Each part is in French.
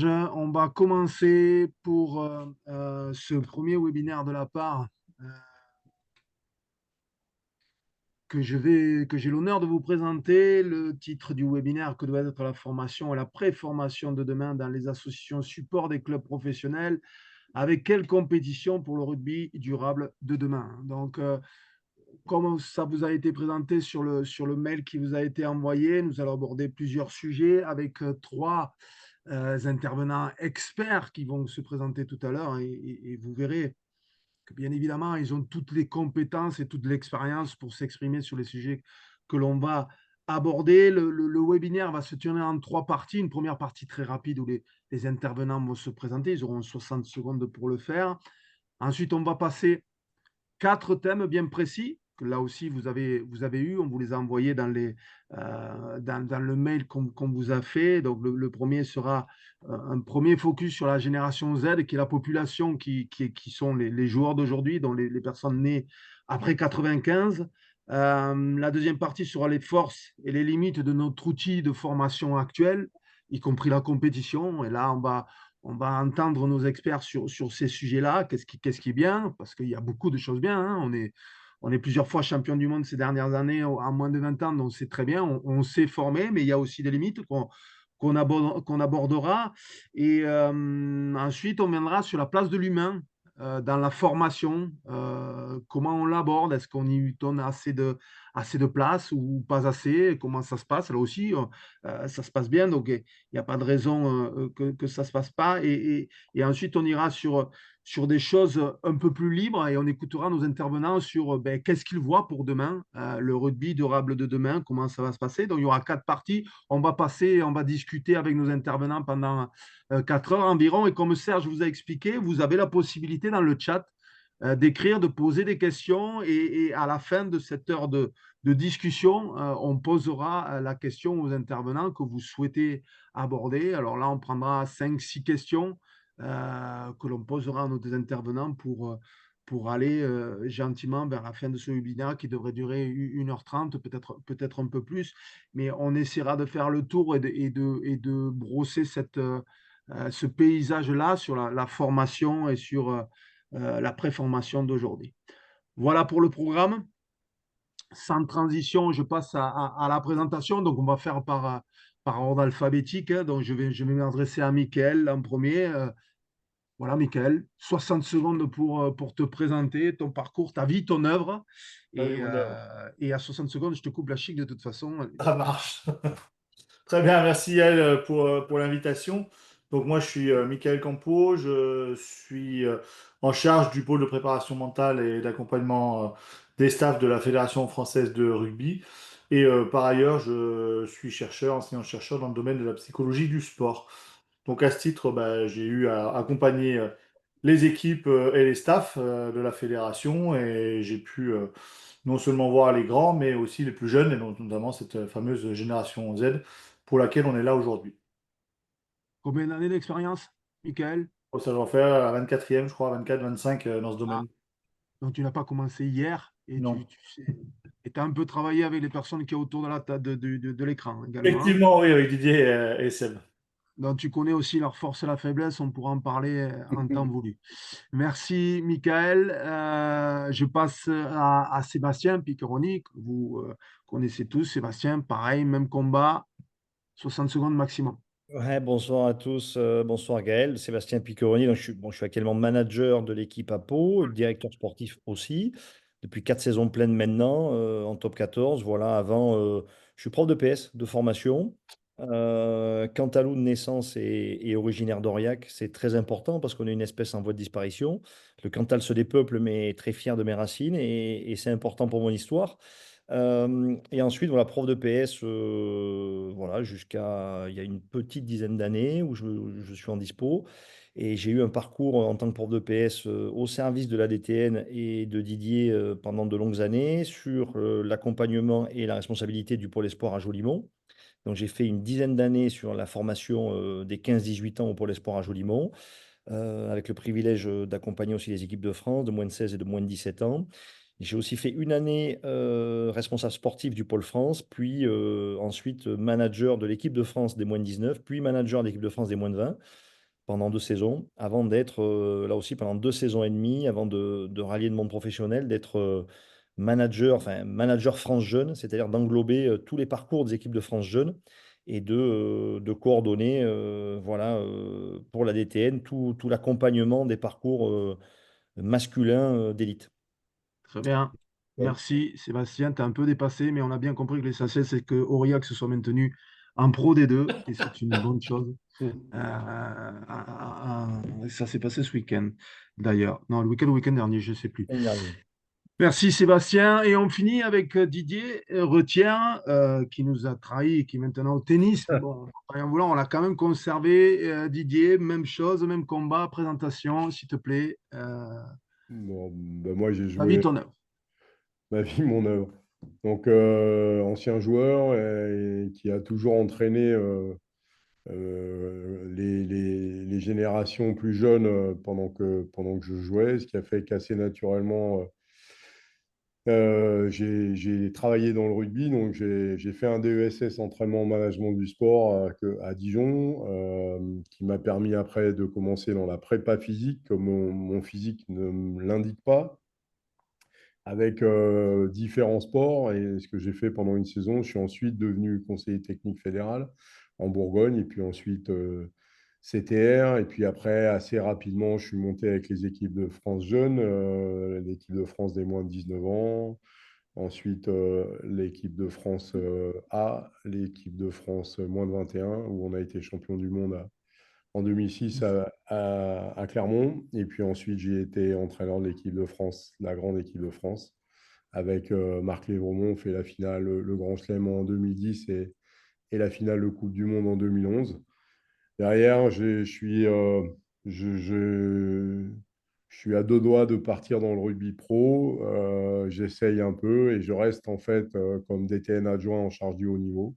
On va commencer pour ce premier webinaire de la part euh, que j'ai l'honneur de vous présenter. Le titre du webinaire que doit être la formation et la pré-formation de demain dans les associations support des clubs professionnels. Avec quelle compétition pour le rugby durable de demain? Donc, comme ça vous a été présenté sur le mail qui vous a été envoyé, nous allons aborder plusieurs sujets avec trois intervenants experts qui vont se présenter tout à l'heure et vous verrez que bien évidemment, ils ont toutes les compétences et toute l'expérience pour s'exprimer sur les sujets que l'on va aborder. Le webinaire va se tenir en trois parties. Une première partie très rapide où les intervenants vont se présenter. Ils auront 60 secondes pour le faire. Ensuite, on va passer quatre thèmes bien précis que là aussi vous avez eu, on vous les a envoyés dans le mail qu'on vous a fait. Donc le premier sera un premier focus sur la génération Z, qui est la population qui sont les joueurs d'aujourd'hui, donc les personnes nées après 95. La deuxième partie sera les forces et les limites de notre outil de formation actuel, y compris la compétition. Et là, on va entendre nos experts sur ces sujets-là. Qu'est-ce qui est bien? Parce qu'il y a beaucoup de choses bien. Hein. On est plusieurs fois champion du monde ces dernières années, en moins de 20 ans, donc c'est très bien. On s'est formé, mais il y a aussi des limites qu'on abordera. Et ensuite, on viendra sur la place de l'humain dans la formation. Comment on l'aborde? Est-ce qu'on y donne assez de place ou pas assez? Comment ça se passe? Là aussi, ça se passe bien. Donc, il n'y a pas de raison que ça ne se passe pas. Et ensuite, on ira sur des choses un peu plus libres et on écoutera nos intervenants sur ben, qu'est-ce qu'ils voient pour demain, le rugby durable de demain, comment ça va se passer. Donc, il y aura quatre parties. On va discuter avec nos intervenants pendant 4 heures environ. Et comme Serge vous a expliqué, vous avez la possibilité dans le chat d'écrire, de poser des questions et à la fin de cette heure de discussion, on posera la question aux intervenants que vous souhaitez aborder. Alors là, on prendra 5 6 questions que l'on posera à nos intervenants pour aller gentiment vers la fin de ce webinaire qui devrait durer 1h30, peut-être un peu plus. Mais on essaiera de faire le tour et de brosser ce paysage-là sur la formation et sur la préformation d'aujourd'hui. Voilà pour le programme. Sans transition, je passe à la présentation. Donc, on va faire par ordre alphabétique. Hein. Donc, je vais m'adresser à Mickaël en premier. Voilà, Mickaël, 60 secondes pour te présenter ton parcours, ta vie, ton œuvre. Salut Wonder. Et à 60 secondes, je te coupe la chic de toute façon. Ça marche. Très bien, merci Yael pour l'invitation. Donc moi je suis Michael Campo, je suis en charge du pôle de préparation mentale et d'accompagnement des staffs de la Fédération française de rugby. Et par ailleurs, je suis chercheur, enseignant-chercheur dans le domaine de la psychologie du sport. Donc à ce titre, bah, j'ai eu à accompagner les équipes et les staffs de la fédération et j'ai pu non seulement voir les grands, mais aussi les plus jeunes, et notamment cette fameuse génération Z pour laquelle on est là aujourd'hui. Combien d'années d'expérience, Mickaël? Oh, ça doit faire la 24e, je crois, 24-25 dans ce Ah, domaine. donc tu n'as pas commencé hier et Non. tu sais, et as un peu travaillé avec les personnes qui sont autour de de l'écran également. Hein. Effectivement, oui, avec Didier et Seb. Donc tu connais aussi leurs forces et la faiblesse, on pourra en parler en temps voulu. Merci Michael. Je passe à Sébastien Piccheroni, que vous connaissez tous. Sébastien, pareil, même combat, 60 secondes maximum. Ouais, bonsoir à tous, bonsoir Gaël, Sébastien Piccoroni. Donc, je suis actuellement manager de l'équipe à Pau, directeur sportif aussi, depuis 4 saisons pleines maintenant, en top 14. Voilà, avant, je suis prof de PS de formation. Cantalou de naissance et originaire d'Aurillac, c'est très important parce qu'on est une espèce en voie de disparition. Le Cantal se dépeuple, mais est très fier de mes racines et c'est important pour mon histoire. Et ensuite, voilà, prof de PS, voilà, jusqu'à il y a une petite dizaine d'années où je suis en dispo. Et j'ai eu un parcours en tant que prof de PS au service de la DTN et de Didier pendant de longues années sur l'accompagnement et la responsabilité du pôle espoir à Jolimont. Donc j'ai fait une dizaine d'années sur la formation des 15-18 ans au pôle espoir à Jolimont, avec le privilège d'accompagner aussi les équipes de France de moins de 16 et de moins de 17 ans. J'ai aussi fait une année responsable sportif du pôle France, puis ensuite manager de l'équipe de France des moins de 19, puis manager de l'équipe de France des moins de 20. pendant 2 saisons, avant d'être, là aussi, pendant 2 saisons et demie, avant de rallier le monde professionnel, d'être manager France Jeune, c'est-à-dire d'englober tous les parcours des équipes de France Jeune et de coordonner voilà, pour la DTN tout l'accompagnement des parcours masculins d'élite. Très bien. Ouais. Merci, Sébastien. Tu as un peu dépassé, mais on a bien compris que l'essentiel, c'est que Aurillac se soit maintenu en pro des deux, et c'est une bonne chose. Ça s'est passé ce week-end, d'ailleurs. Non, le week-end dernier, je ne sais plus. L'année dernière. Merci, Sébastien. Et on finit avec Didier Retière, qui nous a trahis et qui est maintenant au tennis. Mais bon, en voulant, on l'a quand même conservé. Didier, même chose, même combat, présentation, s'il te plaît. Bon, ben moi, j'ai Ta vie, joué ton œuvre. ma vie, mon œuvre. Donc, ancien joueur qui a toujours entraîné les générations plus jeunes pendant que je jouais, ce qui a fait qu'assez naturellement, j'ai travaillé dans le rugby. Donc, j'ai fait un DESS entraînement management du sport à Dijon, qui m'a permis après de commencer dans la prépa physique, comme mon physique ne me l'indique pas, avec différents sports. Et ce que j'ai fait pendant une saison, je suis ensuite devenu conseiller technique fédéral en Bourgogne, et puis ensuite CTR. Et puis après, assez rapidement, je suis monté avec les équipes de France jeunes, l'équipe de France des moins de 19 ans, ensuite l'équipe de France A, l'équipe de France moins de 21, où on a été champion du monde en 2006 à Clermont. Et puis ensuite, j'ai été entraîneur de l'équipe de France, la grande équipe de France. Avec Marc Lévremont, on fait la finale, le Grand Chelem en 2010 et la finale de Coupe du Monde en 2011. Derrière, je suis à 2 doigts de partir dans le rugby pro. J'essaye un peu et je reste en fait comme DTN adjoint en charge du haut niveau.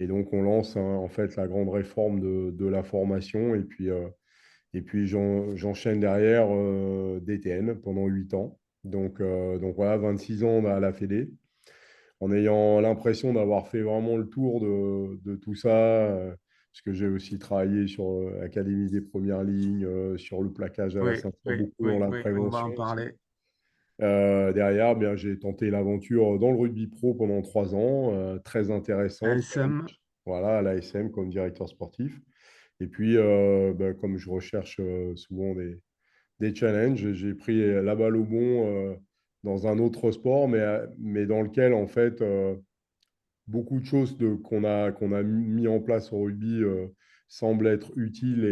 Et donc, on lance en fait la grande réforme de la formation. Et puis j'enchaîne derrière DTN pendant 8 ans. Donc voilà, 26 ans à la Fédé, en ayant l'impression d'avoir fait vraiment le tour de tout ça, parce que j'ai aussi travaillé sur l'Académie des premières lignes, sur le plaquage à la Oui, ceinture, oui, beaucoup dans oui, la oui, on va prévention en aussi. parler. Derrière, bien, j'ai tenté l'aventure dans le rugby pro pendant 3 ans, très intéressante. ASM, Voilà, à l'ASM comme directeur sportif. Et puis, comme je recherche souvent des challenges, j'ai pris la balle au bon dans un autre sport, mais dans lequel, en fait, beaucoup de choses qu'on a mis en place au rugby semblent être utiles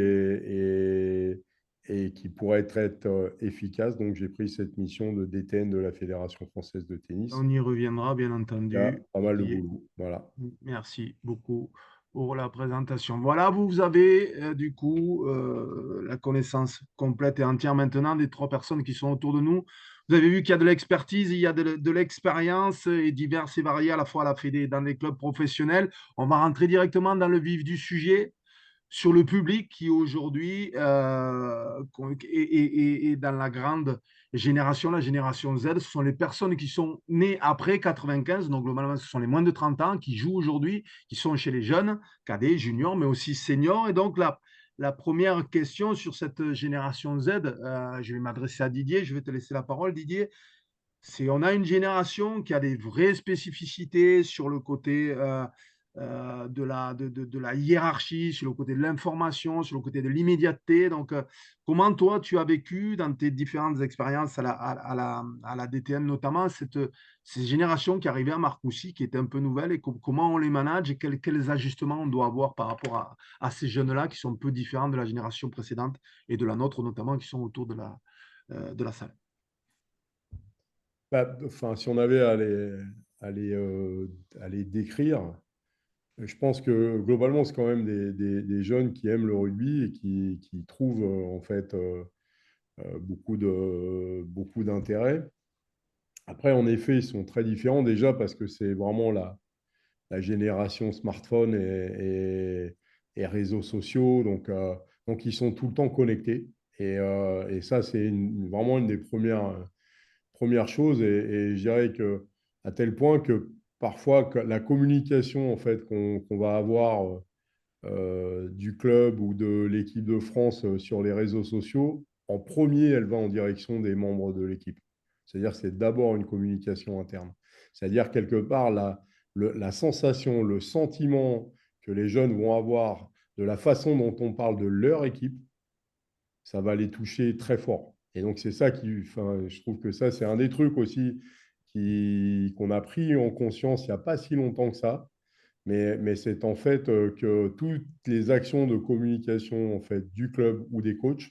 et qui pourraient être efficaces. Donc, j'ai pris cette mission de DTN de la Fédération française de tennis. on y reviendra, bien Il y a entendu. pas mal de Didier, boulot. Voilà. merci beaucoup pour la présentation. Voilà, vous avez du coup la connaissance complète et entière maintenant des trois personnes qui sont autour de nous. Vous avez vu qu'il y a de l'expertise, il y a de l'expérience et diverses et variées à la fois à la Fédé et dans les clubs professionnels. On va rentrer directement dans le vif du sujet sur le public qui aujourd'hui est dans la grande génération, la génération Z. Ce sont les personnes qui sont nées après 95, donc globalement ce sont les moins de 30 ans qui jouent aujourd'hui, qui sont chez les jeunes, cadets, juniors, mais aussi seniors. Et donc la première question sur cette génération Z, je vais m'adresser à Didier, je vais te laisser la parole Didier. C'est on a une génération qui a des vraies spécificités sur le côté de la hiérarchie, sur le côté de l'information, sur le côté de l'immédiateté. Donc, comment toi, tu as vécu dans tes différentes expériences à la DTN notamment ces générations qui arrivaient à Marcoussis, qui étaient un peu nouvelles, et comment on les manage et quels ajustements on doit avoir par rapport à ces jeunes-là qui sont un peu différents de la génération précédente et de la nôtre notamment, qui sont autour de la salle. Enfin, si on avait à les décrire, je pense que globalement, c'est quand même des jeunes qui aiment le rugby et qui trouvent en fait beaucoup d'intérêt. Après, en effet, ils sont très différents déjà parce que c'est vraiment la génération smartphone et réseaux sociaux. Donc, ils sont tout le temps connectés. Et ça, c'est vraiment une des premières choses. Et je dirais que à tel point que parfois, la communication en fait, qu'on va avoir du club ou de l'équipe de France sur les réseaux sociaux, en premier, elle va en direction des membres de l'équipe. C'est-à-dire que c'est d'abord une communication interne. C'est-à-dire quelque part la sensation, le sentiment que les jeunes vont avoir de la façon dont on parle de leur équipe, ça va les toucher très fort. Et donc, c'est ça enfin, je trouve que ça, c'est un des trucs aussi qu'on a pris en conscience il n'y a pas si longtemps que ça. Mais c'est en fait que toutes les actions de communication en fait, du club ou des coachs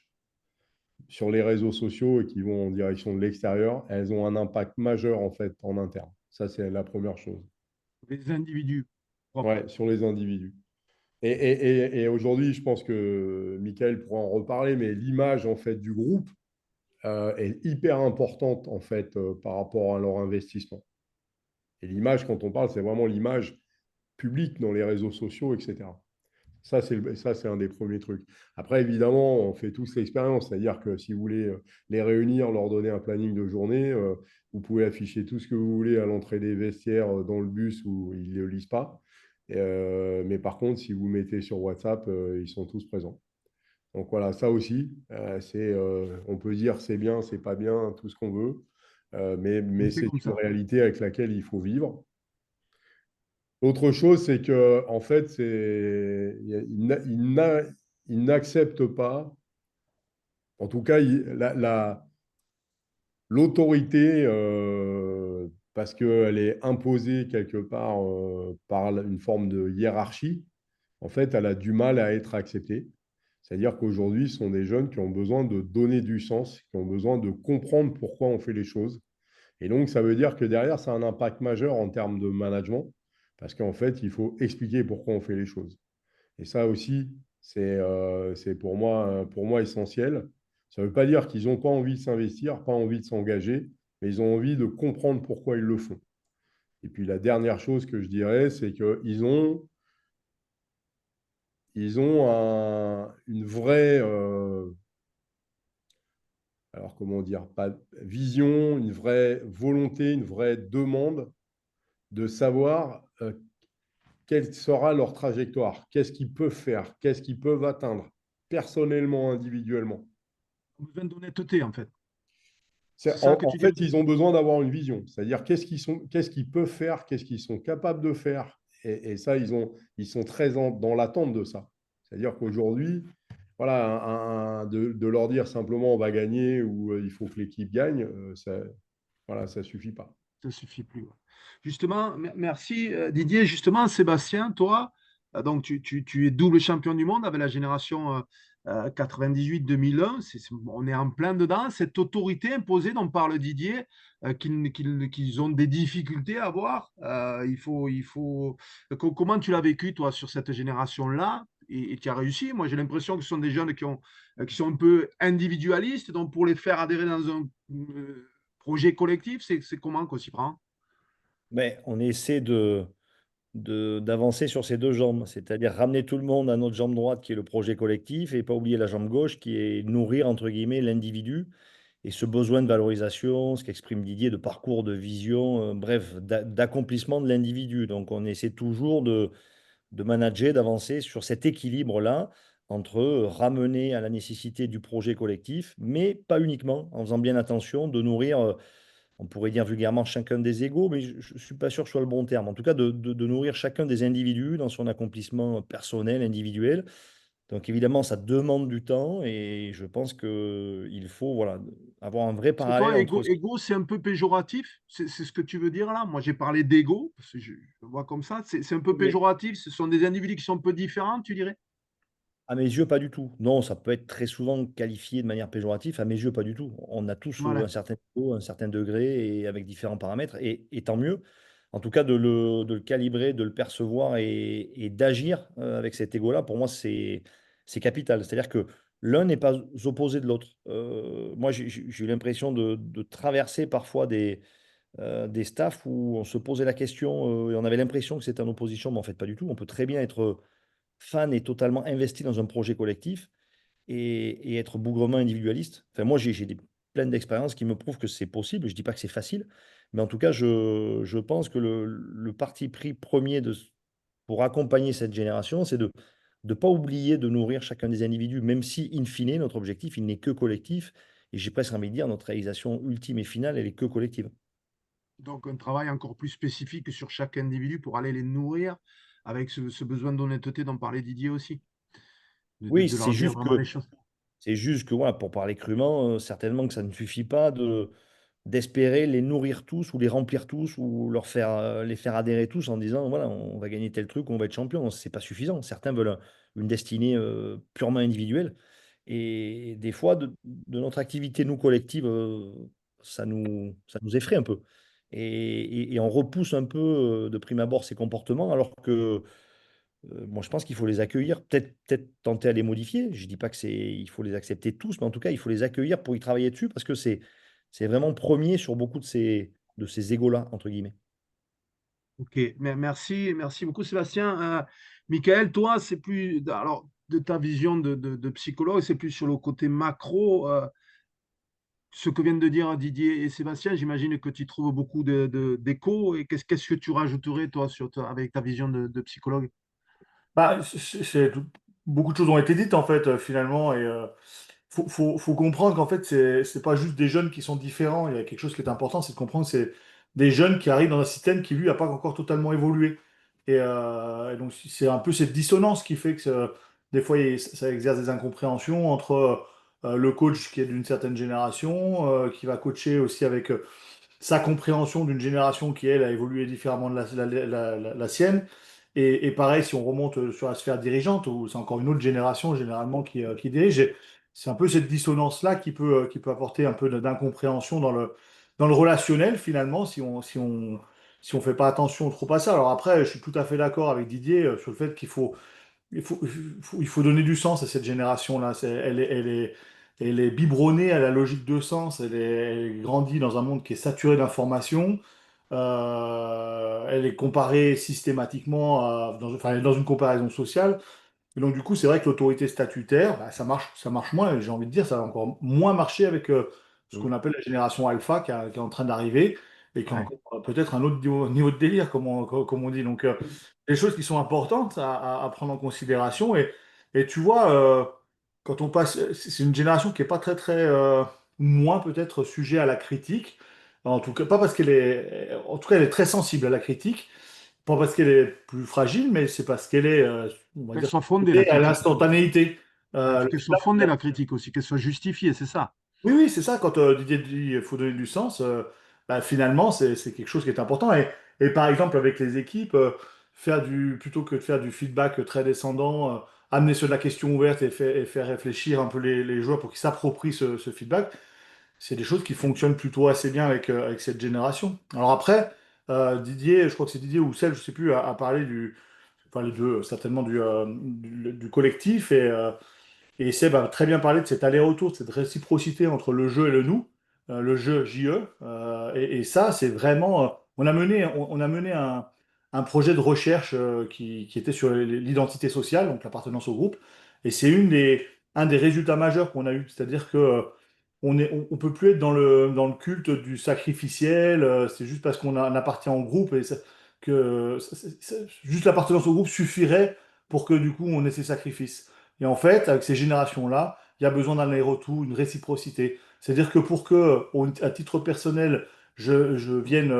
sur les réseaux sociaux et qui vont en direction de l'extérieur, elles ont un impact majeur en fait en interne. Ça, c'est la première chose. Les individus propres. Ouais, sur les individus. Et aujourd'hui, je pense que Michael pourra en reparler, mais l'image en fait du groupe est hyper importante en fait par rapport à leur investissement. Et l'image, quand on parle, c'est vraiment l'image publique dans les réseaux sociaux, etc. Ça, c'est un des premiers trucs. Après, évidemment, on fait tous l'expérience. C'est-à-dire que si vous voulez les réunir, leur donner un planning de journée, vous pouvez afficher tout ce que vous voulez à l'entrée des vestiaires dans le bus où ils ne le lisent pas. Mais par contre, si vous mettez sur WhatsApp, ils sont tous présents. Donc voilà, ça aussi, on peut dire c'est bien, c'est pas bien, tout ce qu'on veut. Mais C'est c'est comme une ça. réalité avec laquelle il faut vivre. Autre chose, c'est que en fait, il n'accepte pas, en tout cas, l'autorité, parce qu'elle est imposée quelque part par une forme de hiérarchie, en fait, elle a du mal à être acceptée. C'est-à-dire qu'aujourd'hui, ce sont des jeunes qui ont besoin de donner du sens, qui ont besoin de comprendre pourquoi on fait les choses. Et donc, ça veut dire que derrière, ça a un impact majeur en termes de management, parce qu'en fait, il faut expliquer pourquoi on fait les choses. Et ça aussi, c'est pour moi essentiel. Ça ne veut pas dire qu'ils n'ont pas envie de s'investir, pas envie de s'engager, mais ils ont envie de comprendre pourquoi ils le font. Et puis la dernière chose que je dirais, c'est ils ont une vraie, alors comment dire, pas vision, une vraie volonté, une vraie demande de savoir quelle sera leur trajectoire, qu'est-ce qu'ils peuvent faire, qu'est-ce qu'ils peuvent atteindre, personnellement, individuellement. Besoin d'honnêteté, en fait. C'est C'est- ça que En tu dis. fait, ils ont besoin d'avoir une vision, c'est-à-dire qu'est-ce qu'ils peuvent faire, qu'est-ce qu'ils sont capables de faire. Et ça, ils sont très dans l'attente de ça. C'est-à-dire qu'aujourd'hui, voilà, de leur dire simplement on va gagner ou il faut que l'équipe gagne, voilà, ça suffit pas. Ça suffit plus. Ouais. Justement, merci Didier. Justement, Sébastien, toi, donc tu es double champion du monde avec la génération 98-2001. On est en plein dedans. Cette autorité imposée dont parle Didier, qu'ils ont des difficultés à avoir. Comment tu l'as vécu, toi, sur cette génération-là? Et tu as réussi. Moi, j'ai l'impression que ce sont des jeunes qui sont un peu individualistes. Donc, pour les faire adhérer dans un projet collectif, c'est comment qu'on s'y prend? Mais on essaie d'avancer sur ces deux jambes, c'est-à-dire ramener tout le monde à notre jambe droite qui est le projet collectif et pas oublier la jambe gauche qui est nourrir entre guillemets l'individu et ce besoin de valorisation, ce qu'exprime Didier, de parcours, de vision, bref, d'accomplissement de l'individu. Donc on essaie toujours de manager, d'avancer sur cet équilibre-là entre ramener à la nécessité du projet collectif, mais pas uniquement, en faisant bien attention de nourrir on pourrait dire vulgairement chacun des égaux, mais je ne suis pas sûr que ce soit le bon terme. En tout cas, de nourrir chacun des individus dans son accomplissement personnel, individuel. Donc évidemment, ça demande du temps et je pense qu'il faut voilà, avoir un vrai Parce que parallèle toi, entre... égo, c'est un peu péjoratif. C'est ce que tu veux dire là. Moi, j'ai parlé d'ego, parce que je le vois comme ça. C'est un peu Mais péjoratif. Ce sont des individus qui sont un peu différents, tu dirais? à mes yeux, pas du tout. Non, ça peut être très souvent qualifié de manière péjorative. À mes yeux, pas du tout. On a tous un Voilà. certain niveau, un certain degré et avec différents paramètres et tant mieux. En tout cas, de le calibrer, de le percevoir et d'agir avec cet ego-là, pour moi, c'est capital. C'est-à-dire que l'un n'est pas opposé de l'autre. Moi, j'ai eu l'impression de traverser parfois des staffs où on se posait la question et on avait l'impression que c'était en opposition, mais en fait, pas du tout. On peut très bien être fan et totalement investi dans un projet collectif et être bougrement individualiste. Enfin, moi, plein d'expériences qui me prouvent que c'est possible. Je ne dis pas que c'est facile, mais en tout cas, je pense que le parti pris premier pour accompagner cette génération, c'est de ne pas oublier de nourrir chacun des individus, même si, in fine, notre objectif, il n'est que collectif. Et j'ai presque envie de dire, notre réalisation ultime et finale, elle est que collective. Donc, un travail encore plus spécifique sur chaque individu pour aller les nourrir avec ce besoin d'honnêteté dont parlait Didier aussi, Oui, de leur dire vraiment les choses. c'est juste que voilà, pour parler crûment, certainement que ça ne suffit pas d'espérer les nourrir tous ou les remplir tous ou les faire adhérer tous en disant voilà, on va gagner tel truc, on va être champion. C'est pas suffisant. Certains veulent une destinée purement individuelle. Et des fois, de notre activité, nous, collective, ça nous effraie un peu. Et on repousse un peu de prime abord ces comportements, alors que moi, je pense qu'il faut les accueillir, peut-être tenter à les modifier. Je ne dis pas il faut les accepter tous, mais en tout cas, il faut les accueillir pour y travailler dessus parce que c'est vraiment premier sur beaucoup de ces égos-là, entre guillemets. Ok, merci beaucoup Sébastien. Michael, toi, c'est plus, alors, de ta vision de psychologue, c'est plus sur le côté macro. Ce que viennent de dire Didier et Sébastien, j'imagine que tu trouves beaucoup d'échos. Et qu'est-ce que tu rajouterais, toi, avec ta vision de psychologue? Bah, beaucoup de choses ont été dites en fait finalement et faut comprendre qu'en fait c'est pas juste des jeunes qui sont différents. Il y a quelque chose qui est important, c'est de comprendre que c'est des jeunes qui arrivent dans un système qui lui a pas encore totalement évolué et donc c'est un peu cette dissonance qui fait que des fois ça exerce des incompréhensions entre le coach qui est d'une certaine génération qui va coacher aussi avec sa compréhension d'une génération qui, elle, a évolué différemment de la sienne. Et pareil, si on remonte sur la sphère dirigeante, où c'est encore une autre génération généralement qui dirige, et c'est un peu cette dissonance-là qui peut apporter un peu d'incompréhension dans le relationnel, finalement, si on fait pas attention trop à ça. Alors après, je suis tout à fait d'accord avec Didier sur le fait qu'il faut donner du sens à cette génération-là. Elle est biberonnée à la logique de sens. Elle grandit dans un monde qui est saturé d'informations. Elle est comparée systématiquement enfin, elle est dans une comparaison sociale. Et donc, du coup, c'est vrai que l'autorité statutaire, bah, ça marche moins. Et j'ai envie de dire, ça va encore moins marcher avec ce Mm. qu'on appelle la génération alpha qui est en train d'arriver et qui a Ouais. encore peut-être un autre niveau de délire, comme on dit. Donc, des choses qui sont importantes à prendre en considération. Et tu vois, quand on passe, c'est une génération qui n'est pas très, très, moins peut-être sujet à la critique. En tout cas, pas parce qu'elle est, en tout cas, elle est très sensible à la critique. Pas parce qu'elle est plus fragile, mais c'est parce qu'elle est, on va Qu'elle dire, soit fondée, la sujette à critique. l'instantanéité. Ouais, Euh, qu'elle soit fondée, la critique aussi, qu'elle soit justifiée, c'est ça. oui, oui, c'est ça. Quand Didier dit qu'il faut donner du sens, bah, finalement, c'est quelque chose qui est important. Et par exemple, avec les équipes, plutôt que de faire du feedback très descendant, amener sur de la question ouverte et faire réfléchir un peu les joueurs pour qu'ils s'approprient ce feedback, c'est des choses qui fonctionnent plutôt assez bien avec cette génération. Alors après, Didier, je crois que c'est Didier ou Sel, je sais plus, a parlé enfin les deux, certainement du collectif. Et Seb a très bien parlé de cet aller-retour, de cette réciprocité entre le jeu et le nous, le jeu JE. Et ça, c'est vraiment. On a mené un projet de recherche qui était sur l'identité sociale, donc l'appartenance au groupe. Et c'est un des résultats majeurs qu'on a eu. C'est-à-dire que on peut plus être dans le culte du sacrificiel, c'est juste parce qu'on appartient au groupe juste l'appartenance au groupe suffirait pour que du coup on ait ces sacrifices. Et en fait, avec ces générations-là, il y a besoin d'un aller-retour, une réciprocité. C'est-à-dire que pour que, à titre personnel, je vienne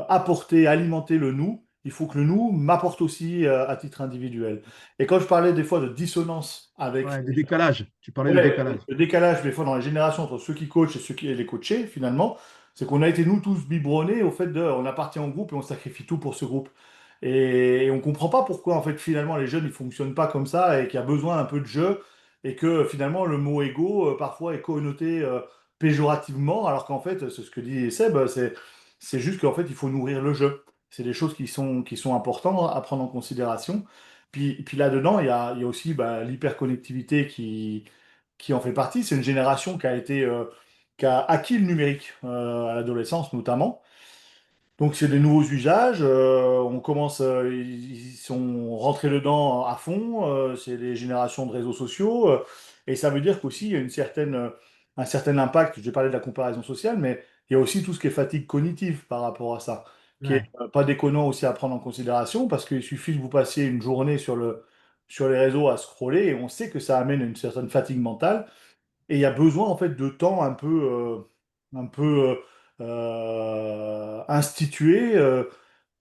apporter, alimenter le nous, il faut que le nous m'apporte aussi à titre individuel. Et quand je parlais des fois de dissonance avec Ouais, de décalage. Tu parlais de ouais, décalage. le décalage des fois dans les générations entre ceux qui coachent et ceux qui les coachés, finalement, c'est qu'on a été nous tous biberonnés au fait de on appartient au groupe et on sacrifie tout pour ce groupe. Et on comprend pas pourquoi en fait finalement les jeunes ils fonctionnent pas comme ça et qu'il y a besoin un peu de jeu et que finalement le mot ego parfois est connoté péjorativement alors qu'en fait c'est ce que dit Seb, c'est juste qu'en fait il faut nourrir le jeu. C'est des choses qui sont importantes à prendre en considération. Puis là-dedans, il y a aussi bah, l'hyperconnectivité qui en fait partie. C'est une génération qui a acquis le numérique à l'adolescence notamment. Donc c'est des nouveaux usages. On commence, ils sont rentrés dedans à fond. C'est des générations de réseaux sociaux. Et ça veut dire qu'aussi il y a un certain impact. Je vais parler de la comparaison sociale, mais il y a aussi tout ce qui est fatigue cognitive par rapport à ça, qui est Ouais. pas déconnant aussi à prendre en considération parce qu'il suffit de vous passer une journée sur sur les réseaux à scroller, et on sait que ça amène une certaine fatigue mentale. Et il y a besoin en fait de temps un peu institué,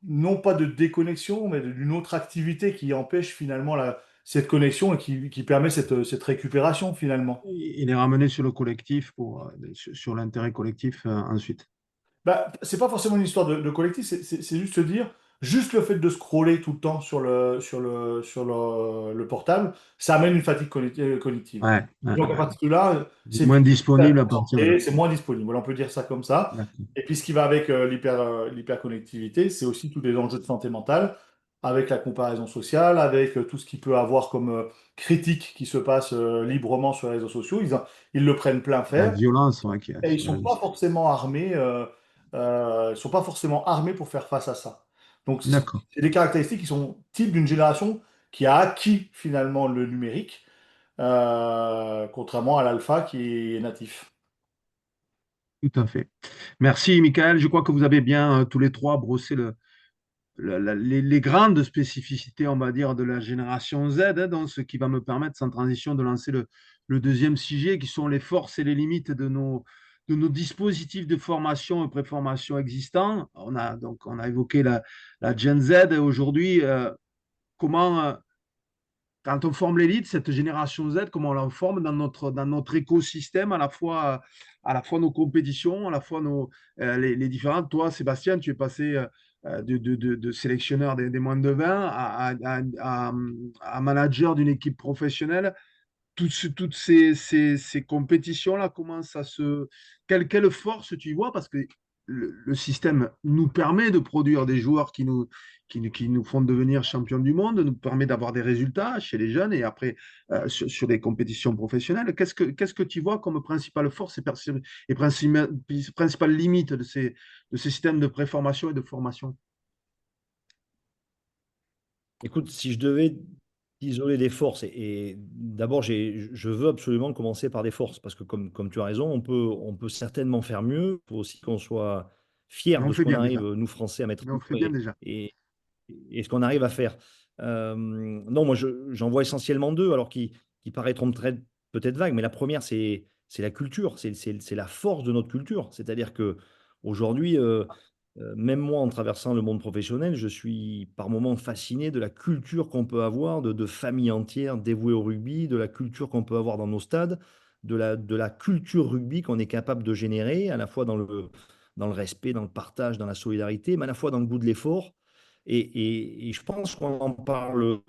non pas de déconnexion, mais d'une autre activité qui empêche finalement cette connexion et qui permet cette récupération finalement. Il est ramené sur le collectif, sur l'intérêt collectif ensuite. Bah, c'est pas forcément une histoire de collectif, c'est juste se dire, juste le fait de scroller tout le temps sur le portable, ça amène une fatigue cognitive. Ouais, ouais, Donc à ouais. partir de là, Vous êtes c'est moins difficile à se disponible à partir de là. concentrer, c'est moins disponible. Voilà, on peut dire ça comme ça. D'accord. Et puis ce qui va avec l'hyperconnectivité, c'est aussi tous les enjeux de santé mentale, avec la comparaison sociale, avec tout ce qu'il peut avoir comme critique qui se passe librement sur les réseaux sociaux. Ils le prennent plein La fer. violence, ouais, qu'il y a Et ils sur les sont réseaux pas sociaux. forcément armés, ils sont pas forcément armés pour faire face à ça. Donc, D'accord, c'est des caractéristiques qui sont types d'une génération qui a acquis finalement le numérique, contrairement à l'alpha qui est natif. tout à fait. Merci, Michael. Je crois que vous avez bien tous les trois brossé les grandes spécificités, on va dire, de la génération Z, hein, donc ce qui va me permettre, sans transition, de lancer le deuxième sujet, qui sont les forces et les limites de nos dispositifs de formation et préformation existants. On a évoqué la Gen Z. Aujourd'hui, comment, quand on forme l'élite, cette génération Z, comment on la forme dans notre écosystème, à la fois nos compétitions, à la fois les différentes. Toi, Sébastien, tu es passé de sélectionneur des moins de 20 à manager d'une équipe professionnelle. Toutes ces compétitions-là, comment ça se. Quelle force tu y vois? Parce que le système nous permet de produire des joueurs qui nous font devenir champions du monde, nous permet d'avoir des résultats chez les jeunes et après sur les compétitions professionnelles. Qu'est-ce que tu vois comme principale force et principale limite de ces systèmes de préformation et de formation? Écoute, si je devais isoler des forces, et d'abord, je veux absolument commencer par des forces, parce que comme tu as raison, on peut certainement faire mieux. Il faut aussi qu'on soit Mais fier on de ce fait qu'on bien arrive, déjà. nous, Français, à mettre Mais en on fait œuvre bien déjà. et ce qu'on arrive à faire. Non, moi, j'en vois essentiellement deux, alors qui paraîtront peut-être vagues, mais la première, c'est la culture, c'est la force de notre culture. C'est-à-dire que aujourd'hui, même moi, en traversant le monde professionnel, je suis par moments fasciné de la culture qu'on peut avoir, de familles entières dévouées au rugby, de la culture qu'on peut avoir dans nos stades, de la culture rugby qu'on est capable de générer, à la fois dans le respect, dans le partage, dans la solidarité, mais à la fois dans le goût de l'effort. Et je pense qu'on en parle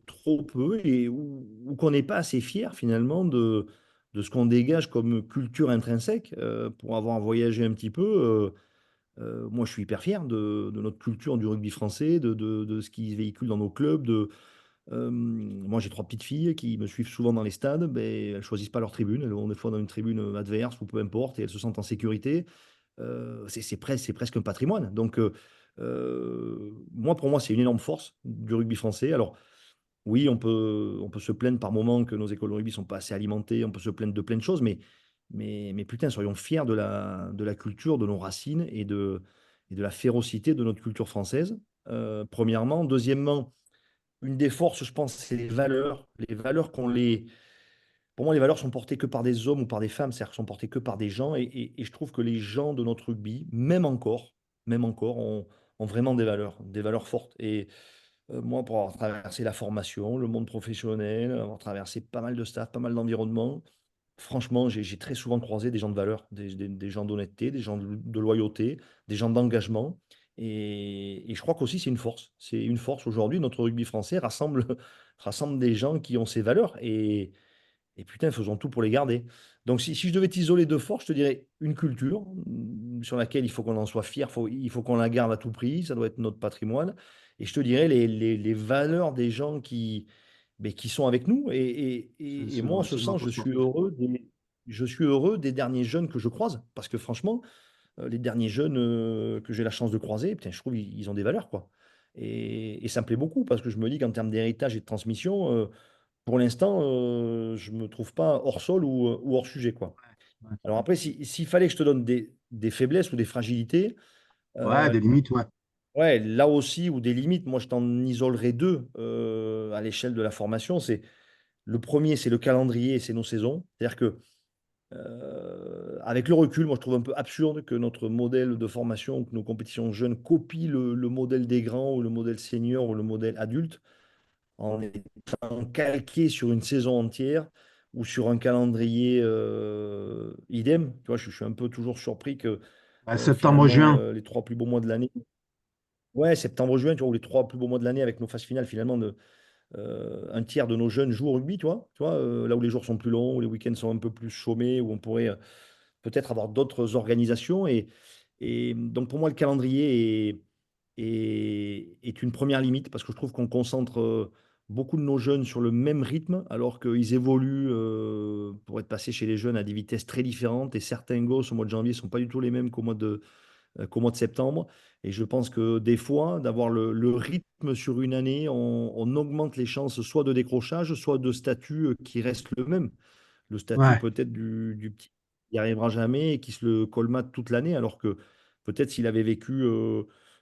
trop peu ou qu'on n'est pas assez fier finalement de ce qu'on dégage comme culture intrinsèque. Pour avoir voyagé un petit peu, moi je suis hyper fier de notre culture du rugby français, de ce qui se véhicule dans nos clubs. Moi j'ai trois petites filles qui me suivent souvent dans les stades, ben, elles choisissent pas leur tribune, elles vont des fois dans une tribune adverse ou peu importe, et elles se sentent en sécurité. C'est presque un patrimoine. Donc, moi, pour moi, c'est une énorme force du rugby français. Alors, oui, on peut se plaindre par moment que nos écoles de rugby ne sont pas assez alimentées, on peut se plaindre de plein de choses, mais putain, soyons fiers de la culture, de nos racines et de la férocité de notre culture française, premièrement. Deuxièmement, une des forces, je pense, c'est les valeurs. Les valeurs pour moi, les valeurs sont portées que par des hommes ou par des femmes, c'est-à-dire qu'elles sont portées que par des gens. Et je trouve que les gens de notre rugby, même encore, ont vraiment des valeurs fortes. Et moi, pour avoir traversé la formation, le monde professionnel, avoir traversé pas mal de staff, pas mal d'environnements, franchement, j'ai très souvent croisé des gens de valeur, des gens d'honnêteté, des gens de loyauté, des gens d'engagement. Et je crois qu'aussi, c'est une force. C'est une force aujourd'hui. Notre rugby français rassemble des gens qui ont ces valeurs. Et putain, faisons tout pour les garder. Donc, si je devais t'isoler de force, je te dirais une culture sur laquelle il faut qu'on en soit fier, il faut qu'on la garde à tout prix, ça doit être notre patrimoine. Et je te dirais les valeurs des gens ben, qui sont avec nous. Et moi, en ce C'est sens, notre je suis force. heureux des derniers jeunes que je croise. Parce que franchement, les derniers jeunes que j'ai la chance de croiser, putain, je trouve ils ont des valeurs, quoi. Et ça me plaît beaucoup parce que je me dis qu'en termes d'héritage et de transmission, pour l'instant, je me trouve pas hors sol ou hors sujet, quoi. Ouais, Alors après, s'il fallait que je te donne des faiblesses ou des fragilités, ouais, euh, des limites, ouais. ouais, là aussi, ou des limites, moi je t'en isolerai deux. à l'échelle de la formation. Le premier, c'est le calendrier et c'est nos saisons. C'est-à-dire que, avec le recul, moi, je trouve un peu absurde que notre modèle de formation, que nos compétitions jeunes copient le modèle des grands ou le modèle senior ou le modèle adulte en étant calqué sur une saison entière ou sur un calendrier idem. Tu vois, je suis un peu toujours surpris que finalement, Septembre-juin. les 3 plus beaux mois de l'année, ouais, septembre-juin, tu vois, ou les 3 plus beaux mois de l'année avec nos phases finales, finalement, un tiers de nos jeunes jouent au rugby, tu vois, là où les jours sont plus longs, où les week-ends sont un peu plus chômés, où on pourrait peut-être avoir d'autres organisations. Et donc, pour moi, le calendrier est une première limite parce que je trouve qu'on concentre beaucoup de nos jeunes sur le même rythme alors qu'ils évoluent pour être passés chez les jeunes à des vitesses très différentes. Et certains gosses au mois de janvier ne sont pas du tout les mêmes qu'au mois de septembre. Et je pense que des fois, d'avoir le rythme sur une année, on augmente les chances soit de décrochage, soit de statut qui reste le même. Le statut Ouais. peut-être du petit qui n'y arrivera jamais et qui se le colmate toute l'année, alors que peut-être s'il avait vécu,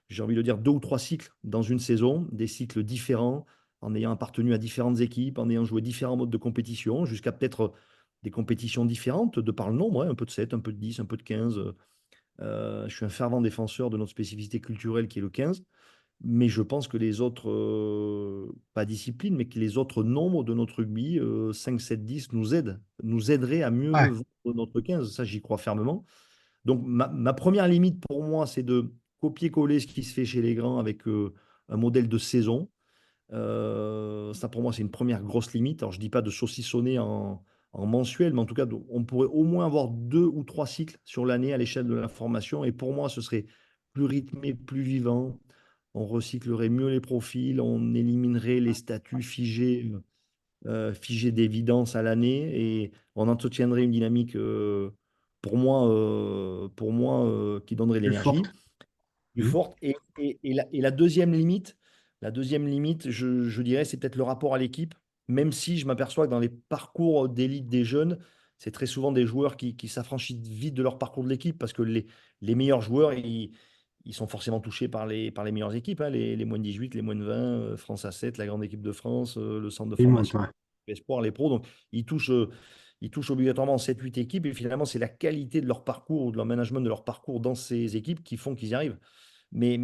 j'ai envie de dire, 2 ou 3 cycles dans une saison, des cycles différents, en ayant appartenu à différentes équipes, en ayant joué différents modes de compétition, jusqu'à peut-être des compétitions différentes de par le nombre, hein, un peu de 7, un peu de 10, un peu de 15. Je suis un fervent défenseur de notre spécificité culturelle qui est le 15, mais je pense que les autres, pas disciplines, mais que les autres nombres de notre rugby, 5, 7, 10, nous aideraient à mieux Ouais. vendre notre 15. Ça, j'y crois fermement. Donc, ma première limite pour moi, c'est de copier-coller ce qui se fait chez les grands avec un modèle de saison. Ça, pour moi, c'est une première grosse limite. Alors, je ne dis pas de saucissonner en mensuel, mais en tout cas, on pourrait au moins avoir 2 ou 3 cycles sur l'année à l'échelle de la formation. Et pour moi, ce serait plus rythmé, plus vivant. On recyclerait mieux les profils, on éliminerait les statuts figés d'évidence à l'année et on entretiendrait une dynamique, qui donnerait Plus l'énergie forte. plus Mhm. forte. Et la deuxième limite, je dirais, c'est peut-être le rapport à l'équipe, même si je m'aperçois que dans les parcours d'élite des jeunes, c'est très souvent des joueurs qui s'affranchissent vite de leur parcours de l'équipe parce que les meilleurs joueurs, ils sont forcément touchés par les meilleures équipes, hein, les moins de 18, les moins de 20, France A7, la grande équipe de France, le centre de Il monte, formation, ouais. espoir, les pros. Donc, ils touchent obligatoirement 7, 8 équipes et finalement, c'est la qualité de leur parcours ou de leur management de leur parcours dans ces équipes qui font qu'ils y arrivent. Mais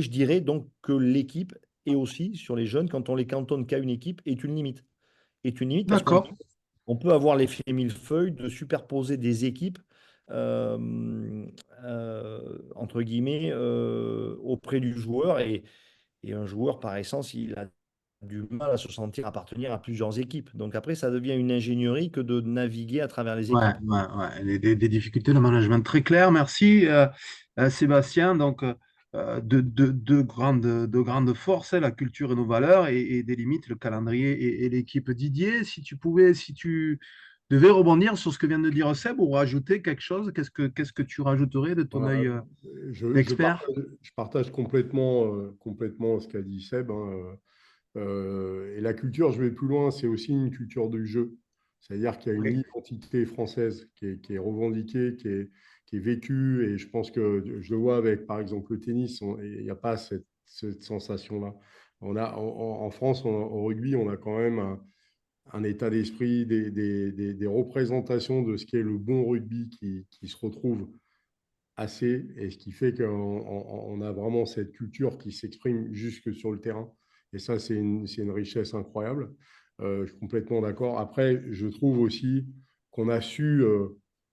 je dirais donc que l'équipe et aussi sur les jeunes, quand on les cantonne qu'à une équipe, est une limite. Est une limite parce qu'on D'accord. on peut avoir l'effet millefeuille de superposer des équipes, euh, entre guillemets, auprès du joueur. Et un joueur, par essence, il a du mal à se sentir appartenir à plusieurs équipes. Donc après, ça devient une ingénierie que de naviguer à travers les Ouais, équipes. ouais, ouais. Des difficultés de management très claires. Merci, Sébastien. Donc, de grandes forces, hein, la culture et nos valeurs, et des limites, le calendrier et l'équipe. Didier, si tu devais rebondir sur ce que vient de dire Seb ou rajouter quelque chose, qu'est-ce que tu rajouterais de ton Voilà, œil d'expert? je partage complètement, complètement ce qu'a dit Seb, hein. Et la culture, je vais plus loin, c'est aussi une culture du jeu. C'est-à-dire qu'il y a une Oui, identité française qui est revendiquée, qui est vécue. Et je pense que je le vois avec, par exemple, le tennis, il n'y a pas cette sensation-là. En France, au rugby, on a quand même un état d'esprit, des représentations de ce qu'est le bon rugby qui se retrouvent assez, et ce qui fait qu'on a vraiment cette culture qui s'exprime jusque sur le terrain. Et ça, c'est une richesse incroyable. Je suis complètement d'accord. Après, je trouve aussi qu'on a su,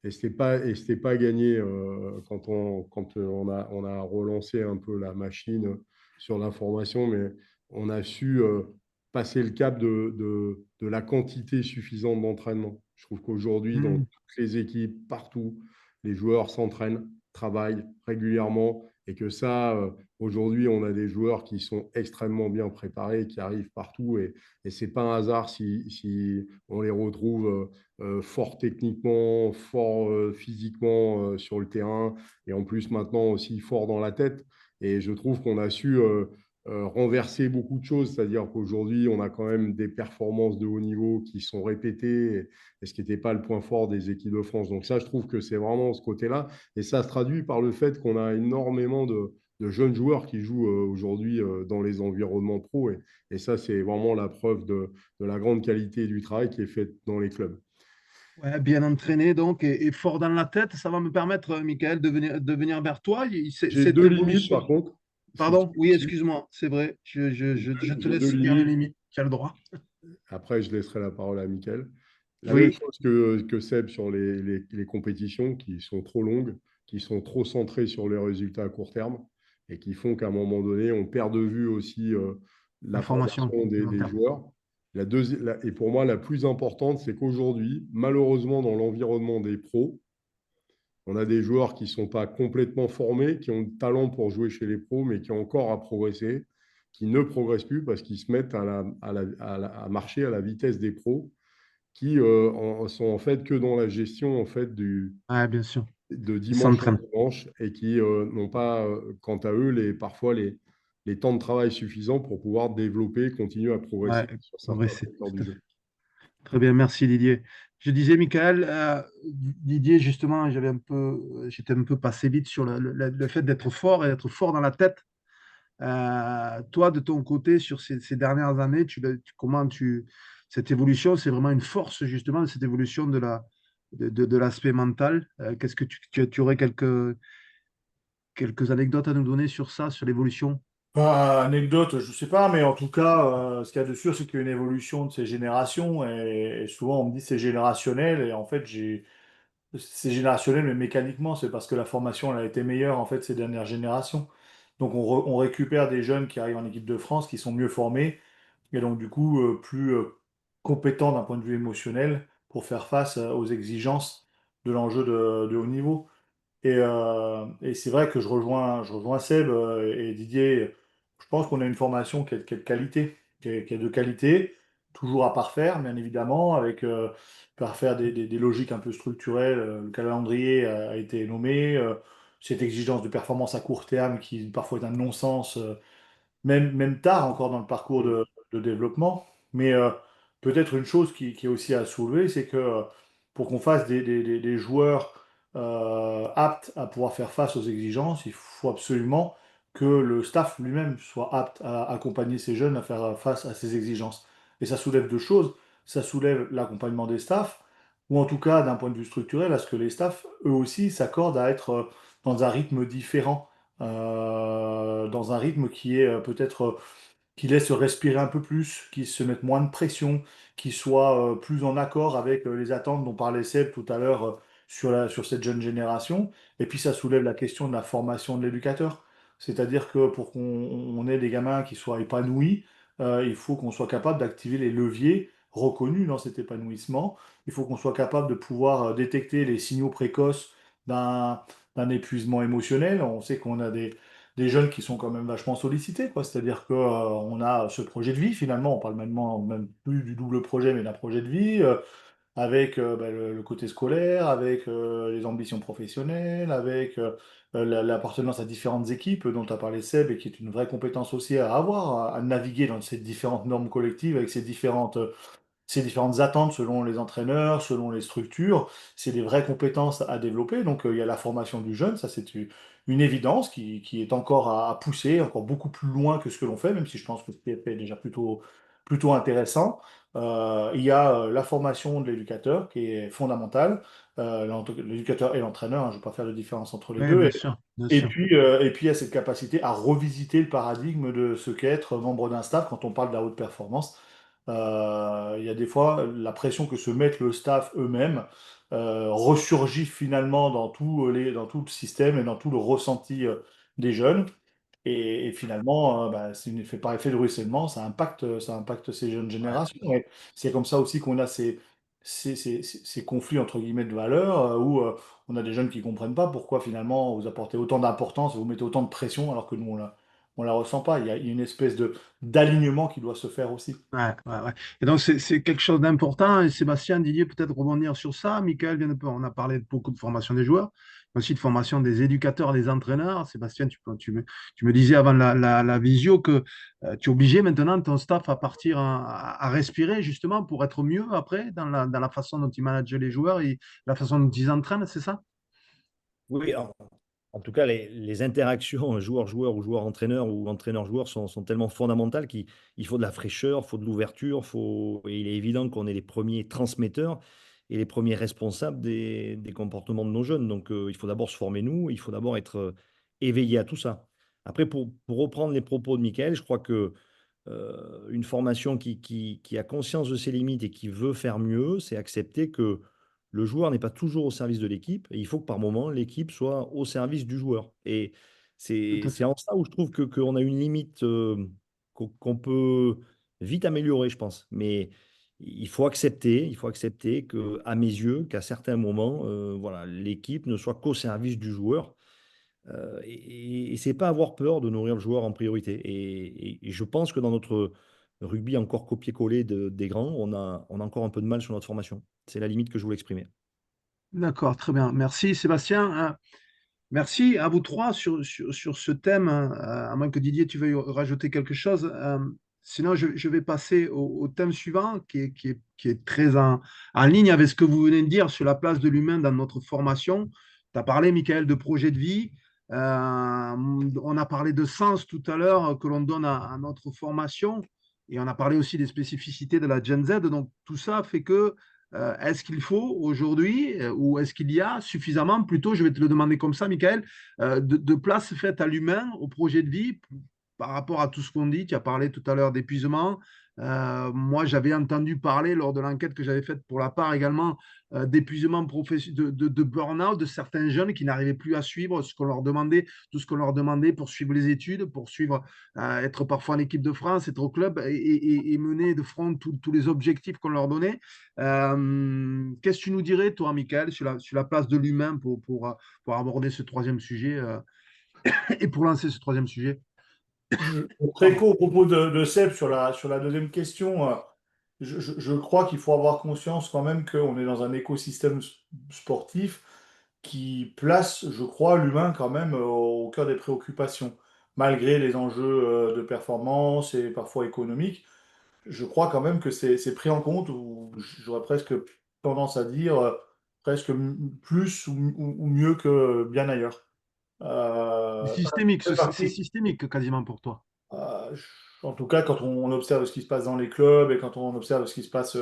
et c'était pas gagné quand on a relancé un peu la machine sur l'information, mais on a su passer le cap de la quantité suffisante d'entraînement. Je trouve qu'aujourd'hui, dans hmm, toutes les équipes, partout, les joueurs s'entraînent, travaillent régulièrement, et que ça, aujourd'hui, on a des joueurs qui sont extrêmement bien préparés, qui arrivent partout, et ce n'est pas un hasard si on les retrouve forts techniquement, forts physiquement sur le terrain, et en plus maintenant aussi forts dans la tête. Et je trouve qu'on a su renverser beaucoup de choses, c'est-à-dire qu'aujourd'hui, on a quand même des performances de haut niveau qui sont répétées, et ce qui n'était pas le point fort des équipes de France. Donc ça, je trouve que c'est vraiment ce côté-là. Et ça se traduit par le fait qu'on a énormément de jeunes joueurs qui jouent aujourd'hui dans les environnements pro. Et ça, c'est vraiment la preuve de la grande qualité du travail qui est fait dans les clubs. Ouais, bien entraîné donc et fort dans la tête, ça va me permettre, Michael, de venir vers toi. J'ai Cette deux limites, évolution. par contre, si tu Pardon, oui, me suis. excuse-moi, c'est vrai, je te J'ai deux laisse dire les limites. limites, tu as le droit. Après, je laisserai la parole à Mickaël. La même Oui, chose que Seb sur les compétitions qui sont trop longues, qui sont trop centrées sur les résultats à court terme et qui font qu'à un moment donné, on perd de vue aussi la la formation formation long des terme. joueurs. Et pour moi, la plus importante, c'est qu'aujourd'hui, malheureusement, dans l'environnement des pros, on a des joueurs qui ne sont pas complètement formés, qui ont le talent pour jouer chez les pros, mais qui ont encore à progresser, qui ne progressent plus parce qu'ils se mettent à marcher à la vitesse des pros, qui sont en fait que dans la gestion en fait, Ouais, bien sûr, de ils dimanche en s'entraînent. dimanche et qui n'ont pas, quant à eux, parfois les temps de travail suffisants pour pouvoir développer, continuer à Ouais, progresser sur certains progresser, secteurs tout du à jeu. fait. Très bien, merci Didier. Je disais, Michael, Didier, justement, j'étais un peu passé vite sur le fait d'être fort et d'être fort dans la tête. Toi, de ton côté, sur ces dernières années, cette évolution, c'est vraiment une force, justement, cette évolution de l'aspect mental. Qu'est-ce que tu aurais quelques anecdotes à nous donner sur ça, sur l'évolution? Anecdote, je sais pas, mais en tout cas, ce qu'il y a de sûr, c'est qu'il y a une évolution de ces générations, et souvent on me dit c'est générationnel, et en fait c'est générationnel, mais mécaniquement, c'est parce que la formation elle a été meilleure en fait ces dernières générations. Donc on récupère des jeunes qui arrivent en équipe de France, qui sont mieux formés, et donc du coup plus compétents d'un point de vue émotionnel pour faire face aux exigences de l'enjeu de haut niveau. Et c'est vrai que je rejoins Seb et Didier. Je pense qu'on a une formation qui est de qualité, qui est de qualité, toujours à parfaire, bien évidemment, avec parfaire des logiques un peu structurelles. Le calendrier a été nommé, cette exigence de performance à court terme qui parfois est un non-sens. Même tard encore dans le parcours de développement. Mais peut-être une chose qui est aussi à soulever, c'est que pour qu'on fasse des joueurs aptes à pouvoir faire face aux exigences, il faut absolument que le staff lui-même soit apte à accompagner ces jeunes à faire face à ces exigences. Et ça soulève deux choses. Ça soulève l'accompagnement des staffs, ou en tout cas d'un point de vue structurel, à ce que les staffs, eux aussi, s'accordent à être dans un rythme différent, dans un rythme qui est peut-être qui laisse respirer un peu plus, qui se mette moins de pression, qui soit plus en accord avec les attentes dont parlait Seb tout à l'heure sur cette jeune génération. Et puis ça soulève la question de la formation de l'éducateur. C'est-à-dire que pour qu'on ait des gamins qui soient épanouis, il faut qu'on soit capable d'activer les leviers reconnus dans cet épanouissement. Il faut qu'on soit capable de pouvoir détecter les signaux précoces d'un d'un épuisement émotionnel. On sait qu'on a des jeunes qui sont quand même vachement sollicités, quoi. C'est-à-dire que, on a ce projet de vie, finalement, on parle même plus du double projet, mais d'un projet de vie, avec bah, le côté scolaire, avec les ambitions professionnelles, avec l'appartenance à différentes équipes dont tu as parlé Seb, et qui est une vraie compétence aussi à avoir, à naviguer dans ces différentes normes collectives, avec ces différentes attentes selon les entraîneurs, selon les structures. C'est des vraies compétences à développer. Donc, il y a la formation du jeune, ça c'est une évidence qui est encore à pousser, encore beaucoup plus loin que ce que l'on fait, même si je pense que ce qui est fait est déjà plutôt intéressant. Il y a la formation de l'éducateur qui est fondamentale, l'éducateur et l'entraîneur, hein, je ne vais pas faire de différence entre les Oui, deux. bien sûr, bien sûr. Et puis, il y a cette capacité à revisiter le paradigme de ce qu'est être membre d'un staff quand on parle de la haute performance. Il y a des fois la pression que se mettent le staff eux-mêmes ressurgit finalement dans tout le système et dans tout le ressenti des jeunes. Et finalement, bah, fait par effet de ruissellement, ça impacte ces jeunes Ouais. générations. Et c'est comme ça aussi qu'on a ces conflits entre guillemets de valeurs où on a des jeunes qui ne comprennent pas pourquoi finalement vous apportez autant d'importance, vous mettez autant de pression alors que nous on la ressent pas. Il y a une espèce d'alignement qui doit se faire aussi. Ouais, ouais, ouais. Et donc, c'est quelque chose d'important. Et Sébastien, Didier, peut-être rebondir sur ça. Michael vient on a parlé de beaucoup de formation des joueurs, mais aussi de formation des éducateurs, des entraîneurs. Sébastien, tu me disais avant la visio que tu es obligé maintenant ton staff à partir à respirer justement pour être mieux après dans la façon dont ils managent les joueurs et la façon dont ils entraînent, c'est ça? Oui, En tout cas, les interactions joueur-joueur ou joueur-entraîneur ou entraîneur-joueur sont tellement fondamentales qu'il faut de la fraîcheur, il faut de l'ouverture, et il est évident qu'on est les premiers transmetteurs et les premiers responsables des comportements de nos jeunes. Donc, il faut d'abord se former nous, il faut d'abord être éveillé à tout ça. Après, pour reprendre les propos de Michael, je crois que une formation qui a conscience de ses limites et qui veut faire mieux, c'est accepter que le joueur n'est pas toujours au service de l'équipe et il faut que par moment, l'équipe soit au service du joueur. Et Tout à c'est fait. en ça où je trouve qu'on a une limite qu'on peut vite améliorer, je pense. Mais il faut accepter que, à mes yeux, qu'à certains moments, voilà, l'équipe ne soit qu'au service du joueur. Et c'est pas avoir peur de nourrir le joueur en priorité. Et je pense que dans notre rugby encore copier-coller des grands, on a encore un peu de mal sur notre formation. C'est la limite que je voulais exprimer. D'accord, très bien. Merci Sébastien. Merci à vous trois sur ce thème, hein. À moins que Didier, tu veuilles rajouter quelque chose. Sinon, je vais passer au thème suivant qui est très en ligne avec ce que vous venez de dire sur la place de l'humain dans notre formation. Tu as parlé, Michael, de projet de vie. On a parlé de sens tout à l'heure que l'on donne à notre formation. Et on a parlé aussi des spécificités de la Gen Z. Donc, tout ça fait que est-ce qu'il faut aujourd'hui, ou est-ce qu'il y a suffisamment, plutôt, je vais te le demander comme ça, Michael, de place faite à l'humain, au projet de vie, par rapport à tout ce qu'on dit? Tu as parlé tout à l'heure d'épuisement. Moi, j'avais entendu parler lors de l'enquête que j'avais faite pour la part également d'épuisement de burn-out de certains jeunes qui n'arrivaient plus à suivre ce qu'on leur demandait, tout ce qu'on leur demandait pour suivre les études, pour suivre, être parfois en équipe de France, être au club et mener de front tous les objectifs qu'on leur donnait. Qu'est-ce que tu nous dirais, toi, Michael, sur la place de l'humain pour aborder ce troisième sujet et pour lancer ce troisième sujet? Très Pardon. court au propos de Seb sur la deuxième question. Je crois qu'il faut avoir conscience quand même qu'on est dans un écosystème sportif qui place, je crois, l'humain quand même au cœur des préoccupations, malgré les enjeux de performance et parfois économiques. Je crois quand même que c'est pris en compte, ou j'aurais presque tendance à dire presque plus ou mieux que bien ailleurs. C'est Ça systémique, fait c'est partie. systémique quasiment pour toi. Euh, En tout cas, quand on observe ce qui se passe dans les clubs et quand on observe ce qui se passe.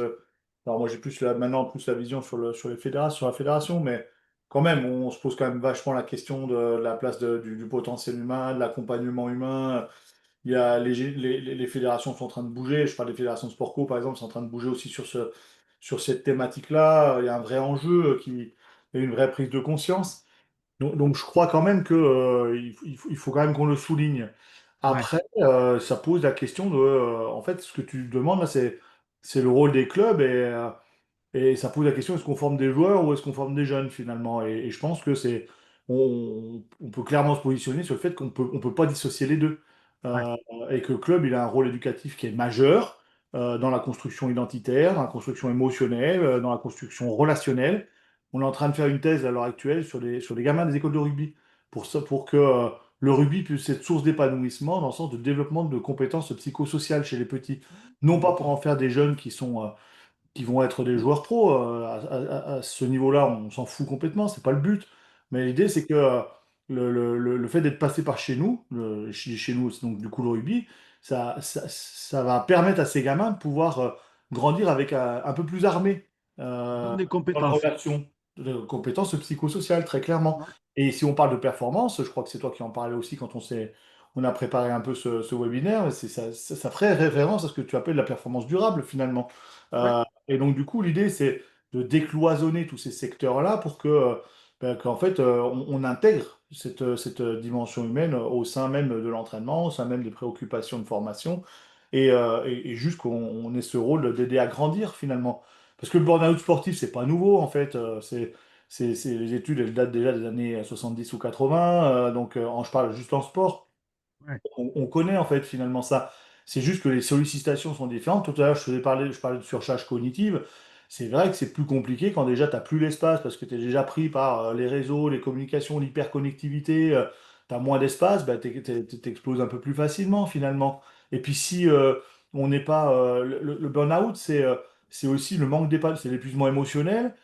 Alors, moi, j'ai maintenant plus la vision sur les fédérations, sur la fédération, mais quand même, on se pose quand même vachement la question de la place du potentiel humain, de l'accompagnement humain. Il y a les fédérations sont en train de bouger. Je parle des fédérations de sport co, par exemple, sont en train de bouger aussi sur cette thématique-là. Il y a un vrai enjeu, il y a une vraie prise de conscience. Donc, je crois quand même que, il faut quand même qu'on le souligne. Ouais, Après, ça pose la question de, en fait, ce que tu demandes là, c'est le rôle des clubs et ça pose la question, est-ce qu'on forme des joueurs ou est-ce qu'on forme des jeunes finalement? Et je pense que on peut clairement se positionner sur le fait on peut pas dissocier les deux. ouais. Euh, et que le club, il a un rôle éducatif qui est majeur dans la construction identitaire, dans la construction émotionnelle, dans la construction relationnelle. On est en train de faire une thèse à l'heure actuelle sur les gamins des écoles de rugby, pour que le rugby puisse être source d'épanouissement dans le sens de développement de compétences psychosociales chez les petits. Non pas pour en faire des jeunes qui vont être des joueurs pro. À ce niveau-là, on s'en fout complètement, c'est pas le but. Mais l'idée, c'est que le fait d'être passé par chez nous, chez nous, c'est donc du coup le rugby, ça va permettre à ces gamins de pouvoir grandir avec un peu plus armés Donne des dans la compétences. relation, de compétences psychosociales, très clairement. Et si on parle de performance, je crois que c'est toi qui en parlais aussi quand on a préparé un peu ce webinaire, ça ferait référence à ce que tu appelles la performance durable finalement. Ouais, Et donc, du coup, l'idée, c'est de décloisonner tous ces secteurs-là pour qu'en fait, on intègre cette dimension humaine au sein même de l'entraînement, au sein même des préoccupations de formation, et juste qu'on ait ce rôle d'aider à grandir finalement. Parce que le burn-out sportif, c'est pas nouveau, en fait. Les études, elles datent déjà des années 70 ou 80. Je parle juste en sport. ouais. On connaît en fait finalement ça. C'est juste que les sollicitations sont différentes. Tout à l'heure, je parlais de surcharge cognitive. C'est vrai que c'est plus compliqué quand déjà tu n'as plus l'espace parce que tu es déjà pris par les réseaux, les communications, l'hyperconnectivité. Tu as moins d'espace, bah, t'exploses un peu plus facilement finalement. Et puis si on n'est pas. Le burn-out, c'est aussi le manque d'épaule, c'est l'épuisement émotionnel,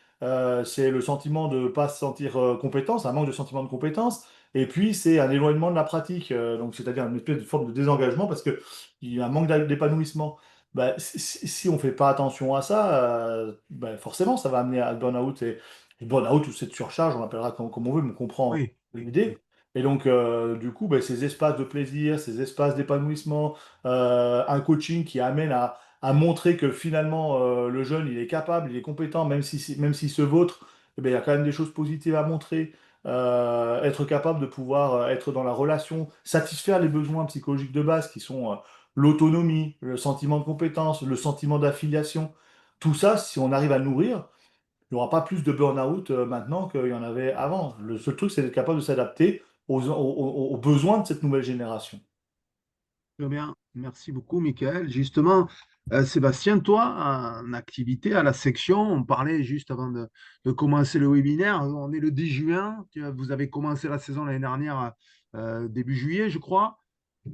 c'est le sentiment de ne pas se sentir compétent, c'est un manque de sentiment de compétence. Et puis, c'est un éloignement de la pratique, donc c'est-à-dire une espèce de forme de désengagement parce qu'il y a un manque d'épanouissement. Bah, si on ne fait pas attention à ça, bah, forcément, ça va amener à le burn-out. Et le burn-out ou cette surcharge, on l'appellera comme on veut, mais on comprend Oui, oui, oui. l'idée. Et donc, du coup, bah, ces espaces de plaisir, ces espaces d'épanouissement, un coaching qui amène à montrer que finalement, le jeune, il est capable, il est compétent, même s'il se vautre, eh ben, il y a quand même des choses positives à montrer. Être capable de pouvoir être dans la relation, satisfaire les besoins psychologiques de base qui sont l'autonomie, le sentiment de compétence, le sentiment d'affiliation. Tout ça, si on arrive à le nourrir, il n'y aura pas plus de burn-out maintenant qu'il y en avait avant. Le seul truc, c'est d'être capable de s'adapter aux besoins de cette nouvelle génération. Très bien, merci beaucoup, Michael. Justement, Sébastien, toi, en activité à la section, on parlait juste avant de commencer le webinaire, on est le 10 juin, vous avez commencé la saison l'année dernière, début juillet, je crois,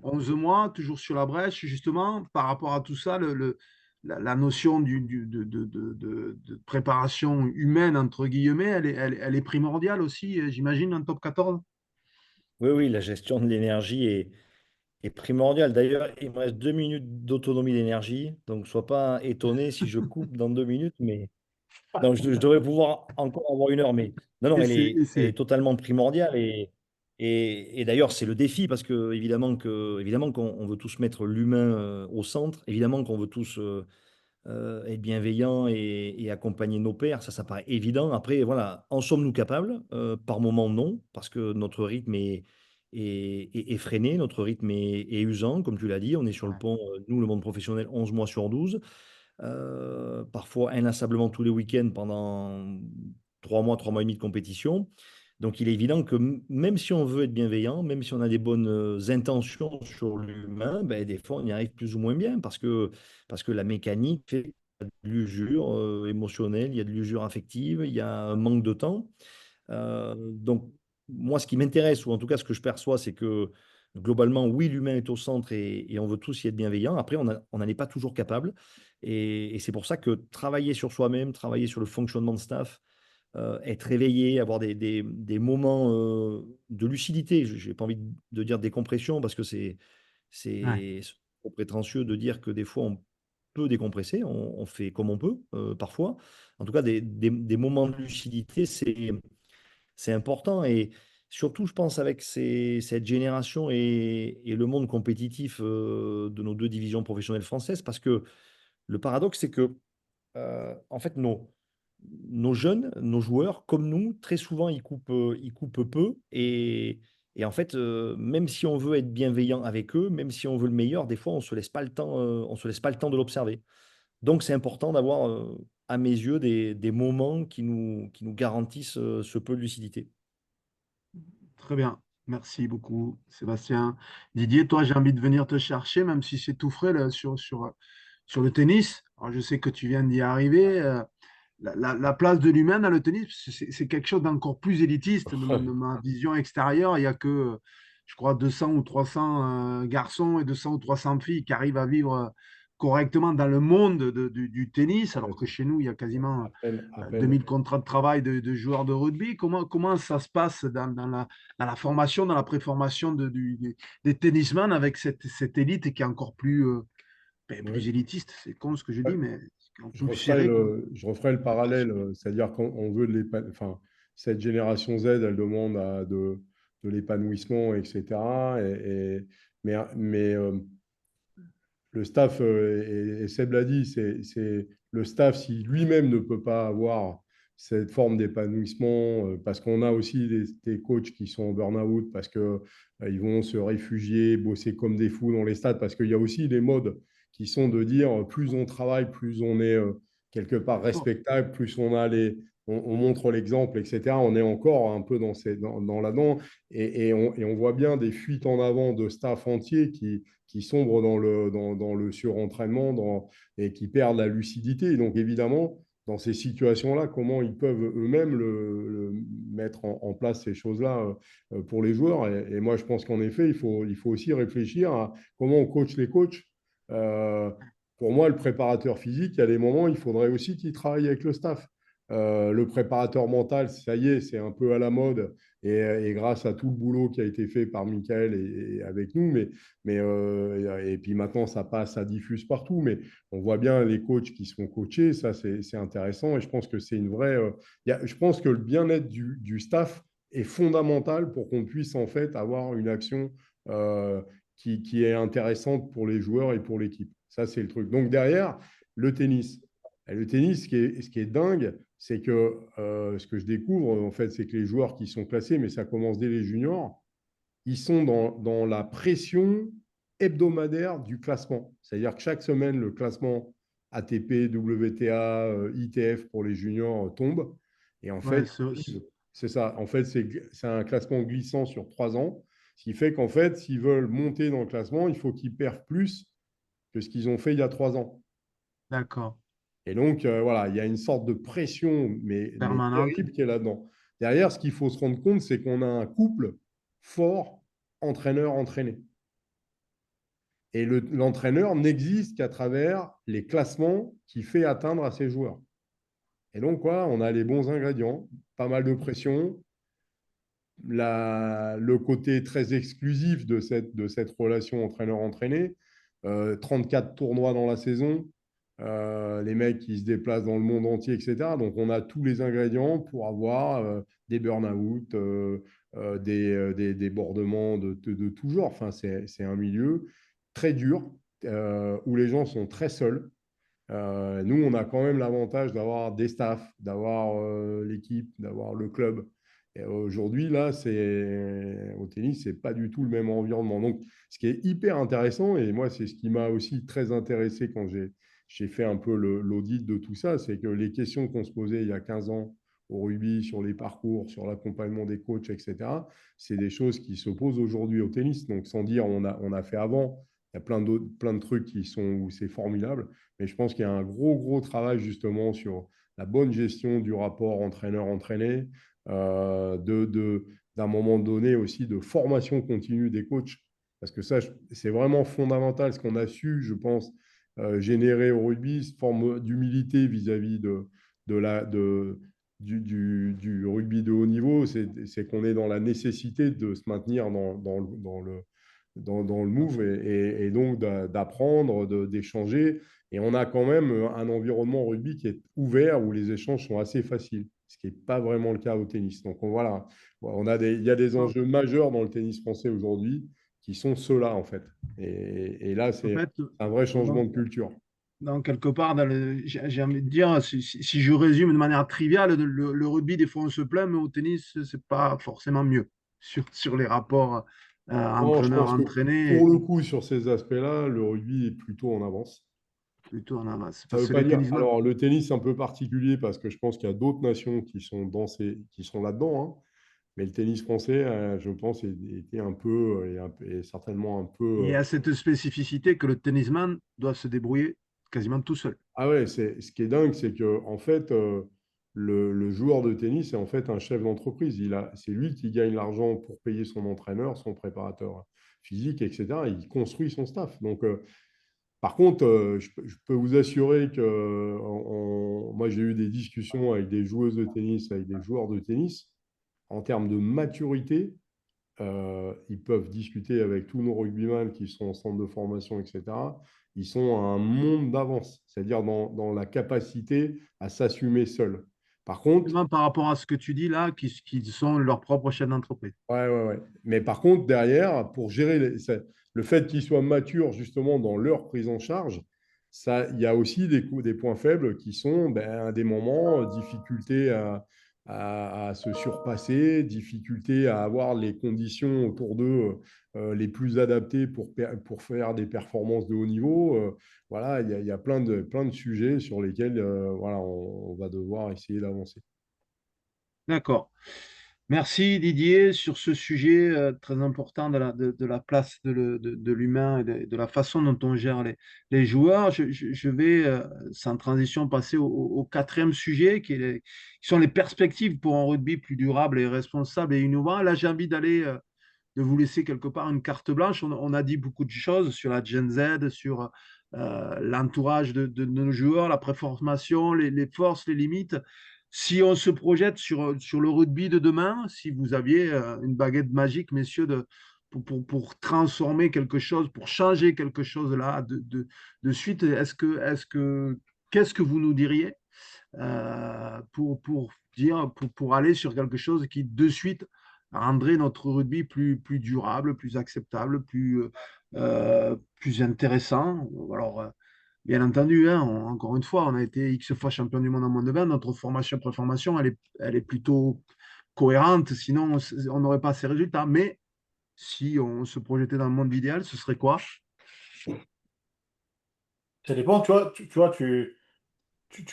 11 mois, toujours sur la brèche, justement, par rapport à tout ça, la notion de préparation humaine, entre guillemets, elle est primordiale aussi, j'imagine, en top 14. Oui, oui, la gestion de l'énergie est primordiale. D'ailleurs, il me reste 2 minutes d'autonomie d'énergie, donc sois pas étonné si je coupe dans 2 minutes, mais non, je devrais pouvoir encore avoir 1 heure, mais non, non, Et elle est c'est, totalement primordiale. Et d'ailleurs, c'est le défi parce que évidemment qu'on on veut tous mettre l'humain au centre, évidemment qu'on veut tous être bienveillants et accompagner nos pairs, ça paraît évident. Après, voilà, en sommes-nous capables? Par moments, non, parce que notre rythme est effréné, notre rythme est usant, comme tu l'as dit. On est sur le ouais. pont, nous, le monde professionnel, 11 mois sur 12, parfois inlassablement tous les week-ends pendant 3 mois et demi de compétition. Donc, il est évident que même si on veut être bienveillant, même si on a des bonnes intentions sur l'humain, ben, des fois, on y arrive plus ou moins bien parce que la mécanique fait qu'il y a de l'usure émotionnelle, il y a de l'usure affective, il y a un manque de temps. Donc, moi, ce qui m'intéresse, ou en tout cas ce que je perçois, c'est que globalement, oui, l'humain est au centre et on veut tous y être bienveillants. Après, on n'en est pas toujours capable. Et c'est pour ça que travailler sur soi-même, travailler sur le fonctionnement de staff, être réveillé, avoir des moments de lucidité. Je n'ai pas envie de dire décompression parce que Ouais. c'est trop prétentieux de dire que des fois on peut décompresser, on fait comme on peut parfois. En tout cas, des moments de lucidité, c'est important. Et surtout, je pense, avec cette génération et le monde compétitif de nos 2 divisions professionnelles françaises, parce que le paradoxe, c'est que en fait, nos jeunes, nos joueurs, comme nous, très souvent, ils coupent peu. Et en fait, même si on veut être bienveillant avec eux, même si on veut le meilleur, des fois, on se laisse pas le temps, on se laisse pas le temps de l'observer. Donc, c'est important d'avoir, à mes yeux, des moments qui nous garantissent ce peu de lucidité. Très bien. Merci beaucoup, Sébastien. Didier, toi, j'ai envie de venir te chercher, même si c'est tout frais là, sur le tennis. Alors, je sais que tu viens d'y arriver. La place de l'humain dans le tennis, c'est quelque chose d'encore plus élitiste de ma vision extérieure. Il n'y a que, je crois, 200 ou 300 garçons et 200 ou 300 filles qui arrivent à vivre correctement dans le monde du tennis, alors que chez nous, il y a quasiment À peine. 2000 contrats de travail de joueurs de rugby. Comment ça se passe dans la formation, dans la préformation des tennisman avec cette élite qui est encore plus, Ouais. plus élitiste? C'est con ce que je dis, mais c'est encore Je plus serré, quoi. je referai le parallèle, c'est-à-dire qu'on veut enfin, cette génération Z, elle demande de l'épanouissement, etc. Mais le staff, et Seb l'a dit, c'est le staff, si lui-même ne peut pas avoir cette forme d'épanouissement, parce qu'on a aussi des coachs qui sont en burn-out, parce que ils vont se réfugier, bosser comme des fous dans les stades, parce qu'il y a aussi des modes qui sont de dire plus on travaille, plus on est quelque part respectable, plus on montre l'exemple, etc. On est encore un peu dans là-dedans, et on voit bien des fuites en avant de staff entier qui sombrent dans le surentraînement et qui perdent la lucidité. Et donc, évidemment, dans ces situations-là, comment ils peuvent eux-mêmes mettre en place ces choses-là pour les joueurs. Et moi, je pense qu'en effet, il faut aussi réfléchir à comment on coach les coachs. Euh, pour moi, le préparateur physique, il y a des moments, il faudrait aussi qu'il travaille avec le staff. Le préparateur mental, ça y est, c'est un peu à la mode et grâce à tout le boulot qui a été fait par Michael et avec nous, et puis maintenant ça passe, ça diffuse partout, mais on voit bien les coachs qui sont coachés, ça c'est intéressant et je pense que c'est une vraie. Je pense que le bien-être du staff est fondamental pour qu'on puisse en fait avoir une action euh, qui est intéressante pour les joueurs et pour l'équipe. Ça, c'est le truc. Donc derrière, le tennis. Et le tennis, ce qui est dingue, c'est que ce que je découvre, en fait, c'est que les joueurs qui sont classés, mais ça commence dès les juniors, ils sont dans la pression hebdomadaire du classement. C'est-à-dire que chaque semaine, le classement ATP, WTA, ITF pour les juniors tombe. Et en Ouais, fait, c'est ça. En fait, c'est un classement glissant sur 3 ans. Ce qui fait qu'en fait, s'ils veulent monter dans le classement, il faut qu'ils perdent plus que ce qu'ils ont fait il y a 3 ans. d'accord. Et donc, voilà, il y a une sorte de pression, mais Permanente. terrible qui est là-dedans. Derrière, ce qu'il faut se rendre compte, c'est qu'on a un couple fort entraîneur-entraîné. Et l'entraîneur n'existe qu'à travers les classements qu'il fait atteindre à ses joueurs. Et donc, quoi, on a les bons ingrédients, pas mal de pression, le côté très exclusif de cette relation entraîneur-entraîné, 34 tournois dans la saison, les mecs qui se déplacent dans le monde entier, etc. Donc, on a tous les ingrédients pour avoir des burn-out, des débordements de tout genre. Enfin, c'est un milieu très dur où les gens sont très seuls. Nous, on a quand même l'avantage d'avoir des staffs, d'avoir l'équipe, d'avoir le club. Et aujourd'hui, là, au tennis, c'est pas du tout le même environnement. Donc, ce qui est hyper intéressant, et moi, c'est ce qui m'a aussi très intéressé quand j'ai fait un peu l'audit de tout ça, c'est que les questions qu'on se posait il y a 15 ans au rugby, sur les parcours, sur l'accompagnement des coachs, etc., c'est des choses qui se posent aujourd'hui au tennis. Donc, sans dire on a fait avant, il y a plein de trucs où c'est formidable. Mais je pense qu'il y a un gros travail justement sur la bonne gestion du rapport entraîneur-entraîné, d'un moment donné aussi de formation continue des coachs. Parce que ça, c'est vraiment fondamental. Ce qu'on a su, je pense, générer au rugby, cette forme d'humilité vis-à-vis du rugby de haut niveau, c'est qu'on est dans la nécessité de se maintenir dans le move et donc d'apprendre, d'échanger. Et on a quand même un environnement rugby qui est ouvert où les échanges sont assez faciles, ce qui n'est pas vraiment le cas au tennis. Donc voilà, il y a des enjeux majeurs dans le tennis français aujourd'hui qui sont ceux-là en fait. Et là, En c'est fait, un vrai changement de culture. quelque part, j'ai envie de dire, si je résume de manière triviale, le rugby, des fois on se plaint, mais au tennis, c'est pas forcément mieux sur les rapports Non, je pense que entraîneur-entraîné, pour le coup, sur ces aspects-là, le rugby est plutôt en avance. plutôt en avance. Ça ne Parce veut que pas les dire. tennisman, Alors, le tennis, c'est un peu particulier parce que je pense qu'il y a d'autres nations qui sont qui sont là-dedans, hein. Mais le tennis français, je pense, était un peu, et certainement un peu. il y a cette spécificité que le tennisman doit se débrouiller quasiment tout seul. Ah ouais, ce qui est dingue, c'est que en fait, le joueur de tennis est en fait un chef d'entreprise. C'est lui qui gagne l'argent pour payer son entraîneur, son préparateur physique, etc. Il construit son staff. Donc, par contre, je peux vous assurer que moi, j'ai eu des discussions avec des joueuses de tennis, avec des joueurs de tennis. En termes de maturité, ils peuvent discuter avec tous nos rugbyman qui sont en centre de formation, etc. Ils sont à un monde d'avance, c'est-à-dire dans la capacité à s'assumer seuls. Par contre, Justement, par rapport à ce que tu dis là, qui sont leurs propres chefs d'entreprise. ouais. Mais par contre, derrière, pour gérer le fait qu'ils soient matures justement dans leur prise en charge, ça, il y a aussi des points faibles qui sont des moments, difficulté à se surpasser, difficulté à avoir les conditions autour d'eux les plus adaptées pour faire des performances de haut niveau. Voilà, il y a plein de sujets sur lesquels voilà, on va devoir essayer d'avancer. D'accord. Merci Didier sur ce sujet très important de la place de l'humain et de la façon dont on gère les joueurs. Je vais sans transition passer au quatrième sujet qui sont les perspectives pour un rugby plus durable et responsable et innovant. Là, j'ai envie de vous laisser quelque part une carte blanche. On a dit beaucoup de choses sur la Gen Z, sur l'entourage de nos joueurs, la préformation, les forces, les limites. si on se projette sur le rugby de demain, si vous aviez une baguette magique, messieurs, pour transformer quelque chose, pour changer quelque chose là de suite, qu'est-ce que vous nous diriez pour dire, pour aller sur quelque chose qui de suite rendrait notre rugby plus durable, plus acceptable, plus intéressant. Alors, bien entendu, hein, encore une fois, on a été X fois champion du monde en moins de 20. Notre formation-préformation, elle est plutôt cohérente, sinon on n'aurait pas ces résultats. Mais si on se projetait dans le monde idéal, ce serait quoi? Ça dépend, tu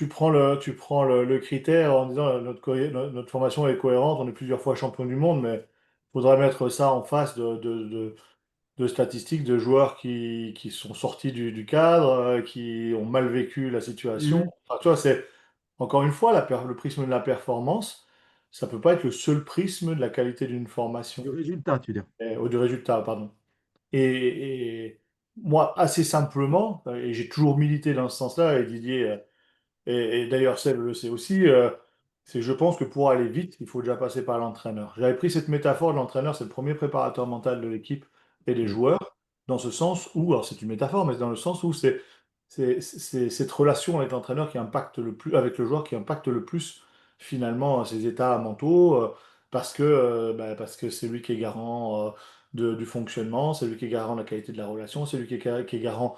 prends le critère en disant notre formation est cohérente, on est plusieurs fois champion du monde, mais il faudrait mettre ça en face de statistiques de joueurs qui sont sortis du cadre, qui ont mal vécu la situation. Mhm. Enfin, tu vois, c'est encore une fois le prisme de la performance, ça peut pas être le seul prisme de la qualité d'une Du formation, résultat, tu veux dire. ou du résultat, pardon. Et moi, assez simplement, et j'ai toujours milité dans ce sens-là, et Didier. Et d'ailleurs, Seb le sait aussi, c'est que je pense que pour aller vite, il faut déjà passer par l'entraîneur. J'avais pris cette métaphore de l'entraîneur, c'est le premier préparateur mental de l'équipe et des Mhm. joueurs, dans ce sens où, alors c'est une métaphore, mais dans le sens où c'est cette relation avec l'entraîneur qui impacte le plus, avec le joueur qui impacte le plus finalement ses états mentaux, parce que c'est lui qui est garant du fonctionnement, c'est lui qui est garant de la qualité de la relation, c'est lui qui est garant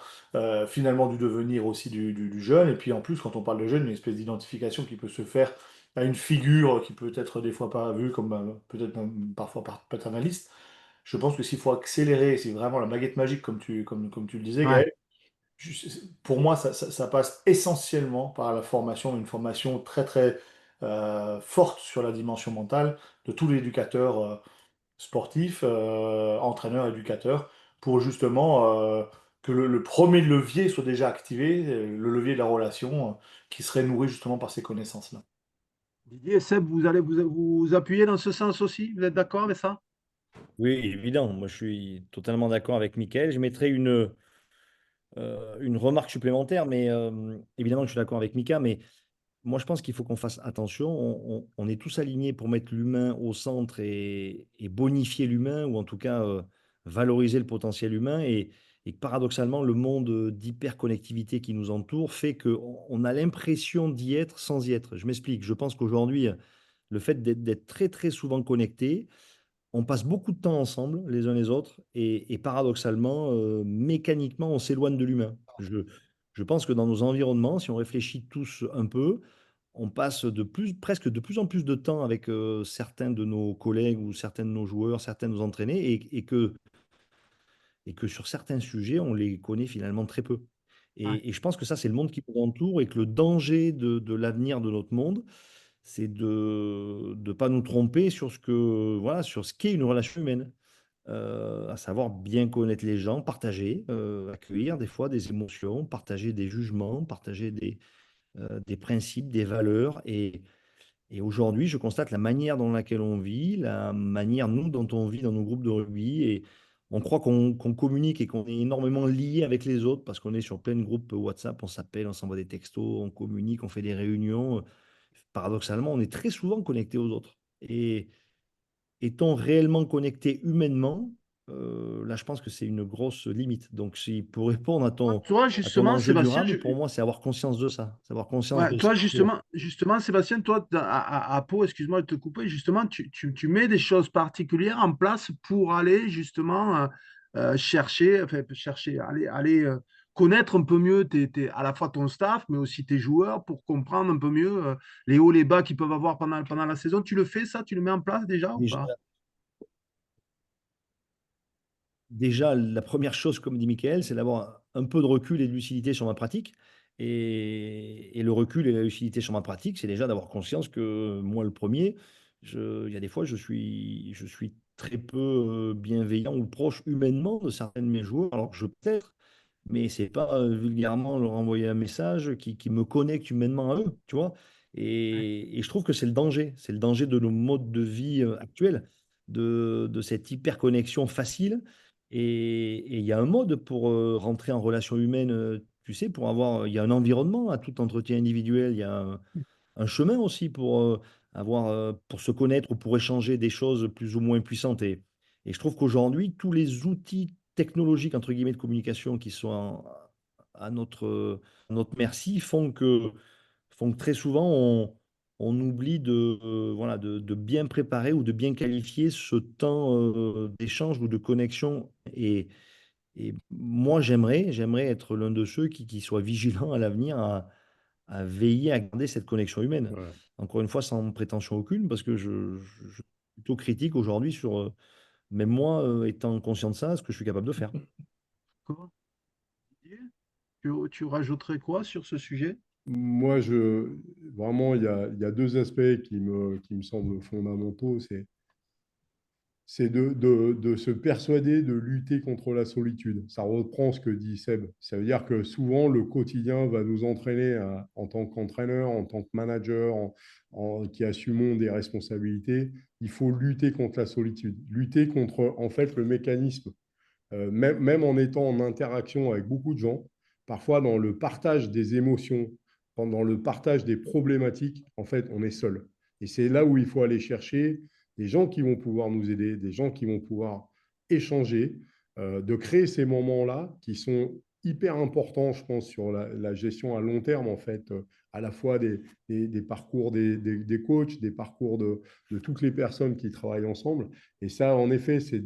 finalement du devenir aussi du jeune. Et puis en plus, quand on parle de jeune, il y a une espèce d'identification qui peut se faire à une figure qui peut être des fois pas vue comme peut-être même parfois paternaliste. Je pense que s'il faut accélérer, c'est vraiment la baguette magique, comme tu le disais, Ouais. Gaël. Pour moi, ça passe essentiellement par la formation, une formation très très forte sur la dimension mentale de tous les éducateurs sportifs, entraîneurs, éducateurs, pour justement que le premier levier soit déjà activé, le levier de la relation, qui serait nourri justement par ces connaissances-là. Didier et Seb, vous allez vous appuyer dans ce sens aussi? Vous êtes d'accord avec ça? Oui, évident. Moi, je suis totalement d'accord avec Mickaël. Je mettrai une remarque supplémentaire, mais évidemment que je suis d'accord avec Mika, mais moi, je pense qu'il faut qu'on fasse attention. On est tous alignés pour mettre l'humain au centre et bonifier l'humain, ou en tout cas valoriser le potentiel humain. Et que paradoxalement, le monde d'hyperconnectivité qui nous entoure fait qu'on a l'impression d'y être sans y être. Je m'explique. Je pense qu'aujourd'hui, le fait d'être très, très souvent connecté, on passe beaucoup de temps ensemble, les uns les autres, et paradoxalement, mécaniquement, on s'éloigne de l'humain. Je pense que dans nos environnements, si on réfléchit tous un peu, on passe presque de plus en plus de temps avec certains de nos collègues ou certains de nos joueurs, certains de nos entraînés, et que sur certains sujets, on les connaît finalement très peu. Ouais. Et je pense que ça, c'est le monde qui nous entoure, et que le danger de l'avenir de notre monde, c'est de ne pas nous tromper sur voilà, sur ce qu'est une relation humaine. À savoir bien connaître les gens, partager, accueillir des fois des émotions, partager des jugements, partager des principes, des valeurs. Et aujourd'hui, je constate la manière dans laquelle on vit, la manière, nous, dont on vit dans nos groupes de rugby. Et on croit qu'on communique et qu'on est énormément lié avec les autres parce qu'on est sur plein de groupes WhatsApp, on s'appelle, on s'envoie des textos, on communique, on fait des réunions. Paradoxalement, on est très souvent connecté aux autres. Et étant réellement connecté humainement, là, je pense que c'est une grosse limite. Donc, si, pour répondre Toi, à ton justement, enjeu Sébastien, durable, pour moi, c'est avoir conscience de ça. C'est avoir conscience ouais, de ça. toi, justement, Sébastien, toi, à Pau, excuse-moi de te couper, justement, tu mets des choses particulières en place pour aller justement aller connaître un peu mieux à la fois ton staff, mais aussi tes joueurs pour comprendre un peu mieux les hauts, les bas qu'ils peuvent avoir pendant la saison. Tu le fais, ça? Tu le mets en place déjà ou Déjà, pas? déjà, la première chose, comme dit Michael, c'est d'avoir un peu de recul et de lucidité sur ma pratique. Et le recul et la lucidité sur ma pratique, c'est déjà d'avoir conscience que moi, le premier, il y a des fois, je suis très peu bienveillant ou proche humainement de certains de mes joueurs. Alors, je peux être, mais c'est pas vulgairement leur envoyer un message qui me connecte humainement à eux, tu vois. Ouais. Et je trouve que c'est le danger. C'est le danger de nos modes de vie actuels, de cette hyperconnexion facile. Et il y a un mode pour rentrer en relation humaine, tu sais, il y a un environnement à tout entretien individuel. un chemin aussi pour se connaître ou pour échanger des choses plus ou moins puissantes. Et je trouve qu'aujourd'hui, tous les outils technologiques, entre guillemets, de communication qui sont à notre merci font que très souvent, on oublie voilà, de bien préparer ou de bien qualifier ce temps d'échange ou de connexion. Et moi, j'aimerais être l'un de ceux qui soit vigilant à l'avenir à veiller à garder cette connexion humaine. Ouais. Encore une fois, sans prétention aucune, parce que je suis plutôt critique aujourd'hui sur, même moi, étant conscient de ça, ce que je suis capable de faire. D'accord. Didier, tu rajouterais quoi sur ce sujet? Moi, vraiment, il y a deux aspects qui me semblent fondamentaux. C'est de se persuader de lutter contre la solitude. Ça reprend ce que dit Seb. Ça veut dire que souvent, le quotidien va nous entraîner en tant qu'entraîneur, en tant que manager, qui assumons des responsabilités. Il faut lutter contre la solitude, lutter contre, en fait, le mécanisme même en étant en interaction avec beaucoup de gens, parfois dans le partage des émotions, dans le partage des problématiques, en fait, on est seul. Et c'est là où il faut aller chercher des gens qui vont pouvoir nous aider, des gens qui vont pouvoir échanger, de créer ces moments-là qui sont hyper importants, je pense, sur la gestion à long terme, en fait, à la fois des parcours des coachs, des parcours de toutes les personnes qui travaillent ensemble. Et ça, en effet, c'est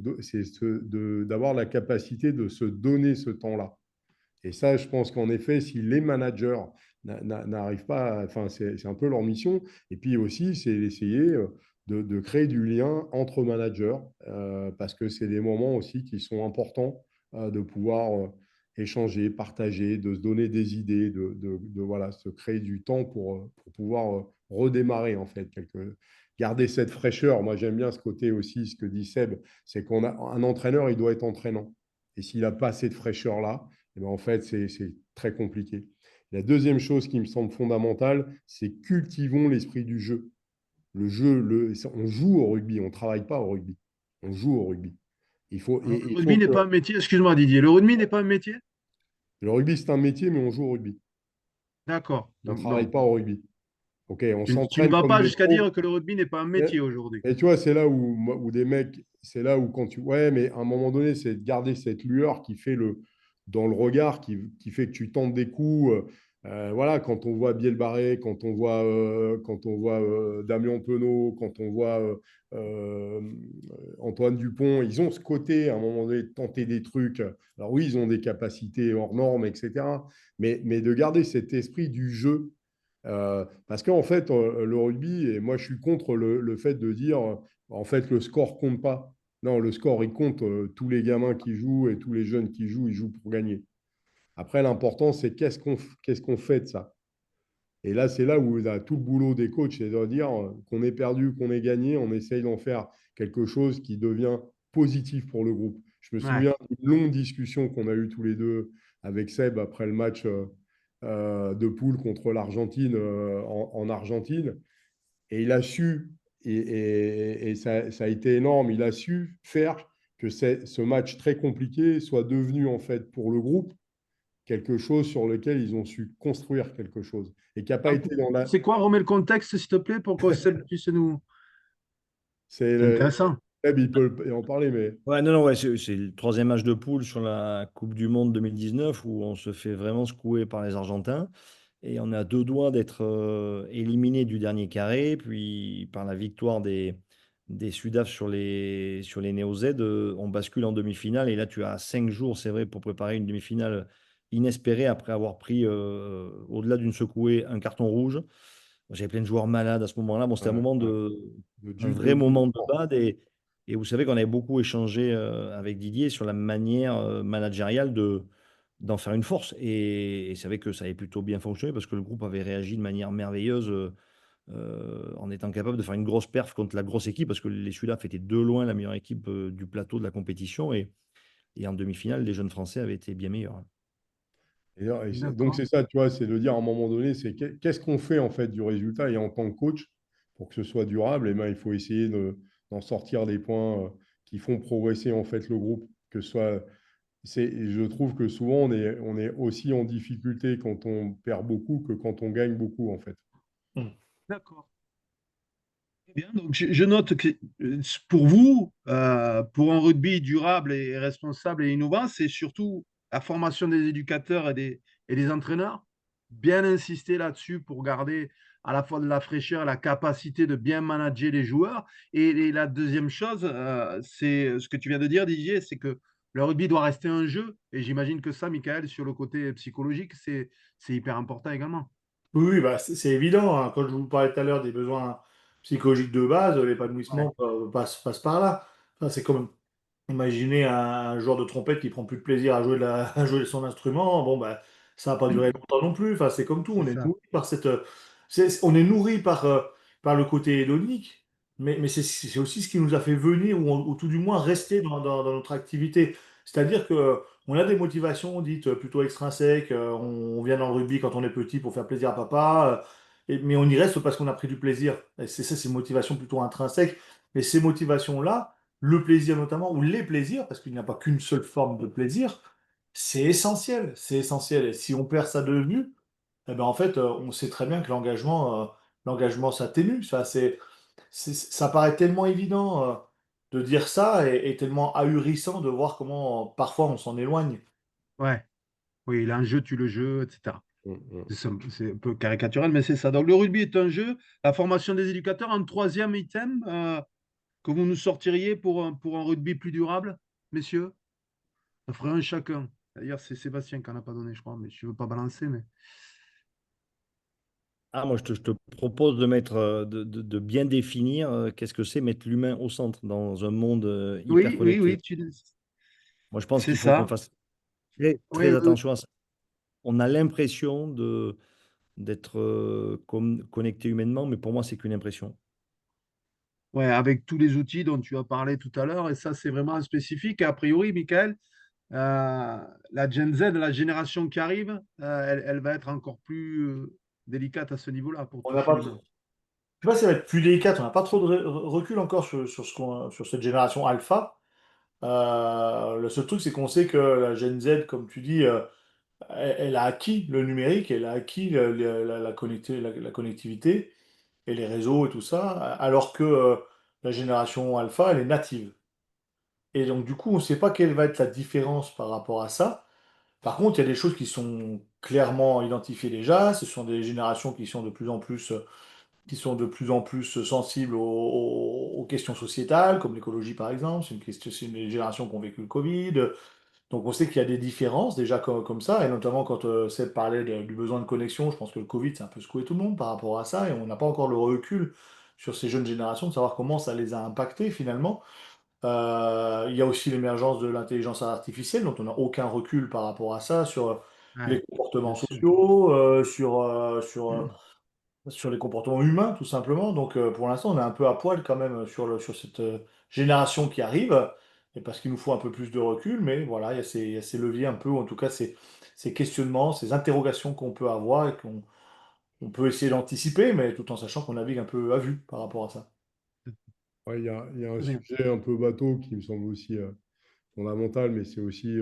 d'avoir la capacité de se donner ce temps-là. Et ça, je pense qu'en effet, si les managers n'arrivent pas, enfin, c'est un peu leur mission. Et puis aussi, c'est d'essayer de créer du lien entre managers, parce que c'est des moments aussi qui sont importants de pouvoir échanger, partager, de se donner des idées, voilà, se créer du temps pour pouvoir redémarrer, en fait, garder cette fraîcheur. Moi, j'aime bien ce côté aussi, ce que dit Seb, c'est qu'on a un entraîneur, il doit être entraînant. Et s'il n'a pas cette fraîcheur-là, eh ben, en fait, c'est très compliqué. La deuxième chose qui me semble fondamentale, c'est cultivons l'esprit du jeu. Le jeu, on joue au rugby, on ne travaille pas au rugby. On joue au rugby. Alors, le Il rugby faut n'est que pas un métier. Excuse-moi, Didier. Le rugby n'est pas un métier? le rugby, c'est un métier, mais on joue au rugby. D'accord. On ne Donc, travaille non. pas au rugby. OK, on Tu ne s'entraîne vas comme pas des jusqu'à pros. dire que le rugby n'est pas un Mais, métier aujourd'hui. mais tu vois, c'est là où des mecs, c'est là où quand tu. Ouais, mais à un moment donné, c'est de garder cette lueur qui fait dans le regard, qui fait que tu tentes des coups. Voilà, quand on voit Biel Barré, quand on voit Damien Penaud, quand on voit euh, Antoine Dupont, ils ont ce côté, à un moment donné, de tenter des trucs. Alors oui, ils ont des capacités hors normes, etc. Mais de garder cet esprit du jeu parce qu'en fait, le rugby, et moi je suis contre le fait de dire, en fait, le score compte pas. Non, le score, il compte. Tous les gamins qui jouent et tous les jeunes qui jouent, ils jouent pour gagner. Après, l'important, c'est qu'est-ce qu'on fait de ça. Et là, c'est là où tout le boulot des coachs, c'est de dire qu'on ait perdu, qu'on ait gagné, on essaye d'en faire quelque chose qui devient positif pour le groupe. Je me Ouais. souviens d'une longue discussion qu'on a eue tous les deux avec Seb après le match de poule contre l'Argentine en Argentine. Et il a su, et ça a été énorme, il a su faire que ce match très compliqué soit devenu en fait pour le groupe quelque chose sur lequel ils ont su construire quelque chose et qui n'a pas été dans la. C'est quoi? Remets le contexte, s'il te plaît, pour que Seb puisse nous. C'est C'est intéressant. Seb, il peut en parler, mais Ouais, non, non, ouais, c'est le troisième match de poule sur la Coupe du Monde 2019 où on se fait vraiment secouer par les Argentins. Et on a deux doigts d'être éliminé du dernier carré. Puis par la victoire des Sudaf sur les Néo-Z, on bascule en demi-finale. Et là, tu as 5 jours, c'est vrai, pour préparer une demi-finale inespérée après avoir pris, au-delà d'une secouée, un carton rouge. J'avais plein de joueurs malades à ce moment-là. Bon, c'était ouais, ouais. un vrai moment de bad. Et vous savez qu'on avait beaucoup échangé avec Didier sur la manière managériale d'en faire une force. Et c'est vrai que ça avait plutôt bien fonctionné parce que le groupe avait réagi de manière merveilleuse en étant capable de faire une grosse perf contre la grosse équipe parce que les Sudaf étaient de loin la meilleure équipe du plateau de la compétition. Et en demi-finale, les jeunes Français avaient été bien meilleurs. Donc D'accord. c'est ça, tu vois, c'est de dire à un moment donné, c'est qu'est-ce qu'on fait en fait du résultat et en tant que coach, pour que ce soit durable, eh ben, il faut essayer d'en sortir des points qui font progresser en fait le groupe, que ce soit. Je trouve que souvent on est aussi en difficulté quand on perd beaucoup que quand on gagne beaucoup en fait. D'accord. Très bien. Donc, je note que pour vous, pour un rugby durable et responsable et innovant, c'est surtout la formation des éducateurs et des entraîneurs. Bien insister là-dessus pour garder à la fois de la fraîcheur et la capacité de bien manager les joueurs. Et la deuxième chose, c'est ce que tu viens de dire, Didier, c'est que le rugby doit rester un jeu. Et j'imagine que ça, Michael, sur le côté psychologique, c'est hyper important également. Oui, oui, bah, c'est évident, hein. Quand je vous parlais tout à l'heure des besoins psychologiques de base, Ouais. l'épanouissement passe par là. Enfin, c'est comme imaginez un joueur de trompette qui prend plus de plaisir à jouer, à jouer son instrument. Bon, bah, ça va pas durer longtemps non plus. Enfin, c'est comme tout, C'est on est ça. nourri par on est nourri par le côté hédonique, mais c'est aussi ce qui nous a fait venir, ou tout du moins rester dans notre activité. C'est-à-dire que on a des motivations dites plutôt extrinsèques. On vient dans le rugby quand on est petit pour faire plaisir à papa, mais on y reste parce qu'on a pris du plaisir. Et c'est ça, c'est une motivation plutôt intrinsèque. Mais ces motivations-là, le plaisir notamment, ou les plaisirs, parce qu'il n'y a pas qu'une seule forme de plaisir, c'est essentiel. C'est essentiel. Et si on perd ça de vue, eh ben en fait, on sait très bien que l'engagement s'atténue. Ça paraît tellement évident de dire ça et tellement ahurissant de voir comment parfois on s'en éloigne. Ouais. Oui, l'enjeu tue le jeu, etc. Mm. C'est un peu caricatural, mais c'est ça. Donc, le rugby est un jeu. La formation des éducateurs, un troisième item que vous nous sortiriez pour un rugby plus durable, messieurs? Ça ferait un chacun. D'ailleurs, c'est Sébastien qui n'en a pas donné, je crois, mais je ne veux pas balancer. Mais... Ah, moi, je te propose de mettre, de bien définir qu'est-ce que c'est mettre l'humain au centre dans un monde hyper Oui, oui, oui, connecté. Moi, je pense c'est qu'il faut qu'on ça. fasse très, Oui, très attention à ça. On a l'impression d'être connecté humainement, mais pour moi, c'est qu'une impression. ouais, avec tous les outils dont tu as parlé tout à l'heure, et ça, c'est vraiment spécifique. Et a priori, Michael, la Gen Z, la génération qui arrive, elle va être encore plus délicate à ce niveau-là pour On n'a toucher pas l'humain. trop- Je sais pas si ça va être plus délicat, on n'a pas trop de recul encore sur cette génération alpha. Le seul truc, c'est qu'on sait que la Gen Z, comme tu dis, elle a acquis le numérique, elle a acquis la connectivité et les réseaux et tout ça, alors que la génération alpha, elle est native. Et donc, du coup, on ne sait pas quelle va être la différence par rapport à ça. Par contre, il y a des choses qui sont clairement identifiées déjà. Ce sont des générations qui sont de plus en plus sensibles aux questions sociétales, comme l'écologie par exemple. C'est une génération qui ont vécu le Covid. Donc on sait qu'il y a des différences déjà comme ça, et notamment quand Seb parlait du besoin de connexion, je pense que le Covid, c'est un peu secoué tout le monde par rapport à ça, et on n'a pas encore le recul sur ces jeunes générations de savoir comment ça les a impactés finalement. Il y a aussi l'émergence de l'intelligence artificielle, dont on n'a aucun recul par rapport à ça, sur Ouais, les comportements bien sûr. sociaux, sur les comportements humains, tout simplement. Donc, pour l'instant, on est un peu à poil quand même sur cette génération qui arrive, et parce qu'il nous faut un peu plus de recul, mais voilà, il y a ces leviers un peu, ou en tout cas ces questionnements, ces interrogations qu'on peut avoir et qu'on peut essayer d'anticiper, mais tout en sachant qu'on navigue un peu à vue par rapport à ça. Ouais, il y a un Très bien. sujet un peu bateau qui me semble aussi fondamental, mais c'est aussi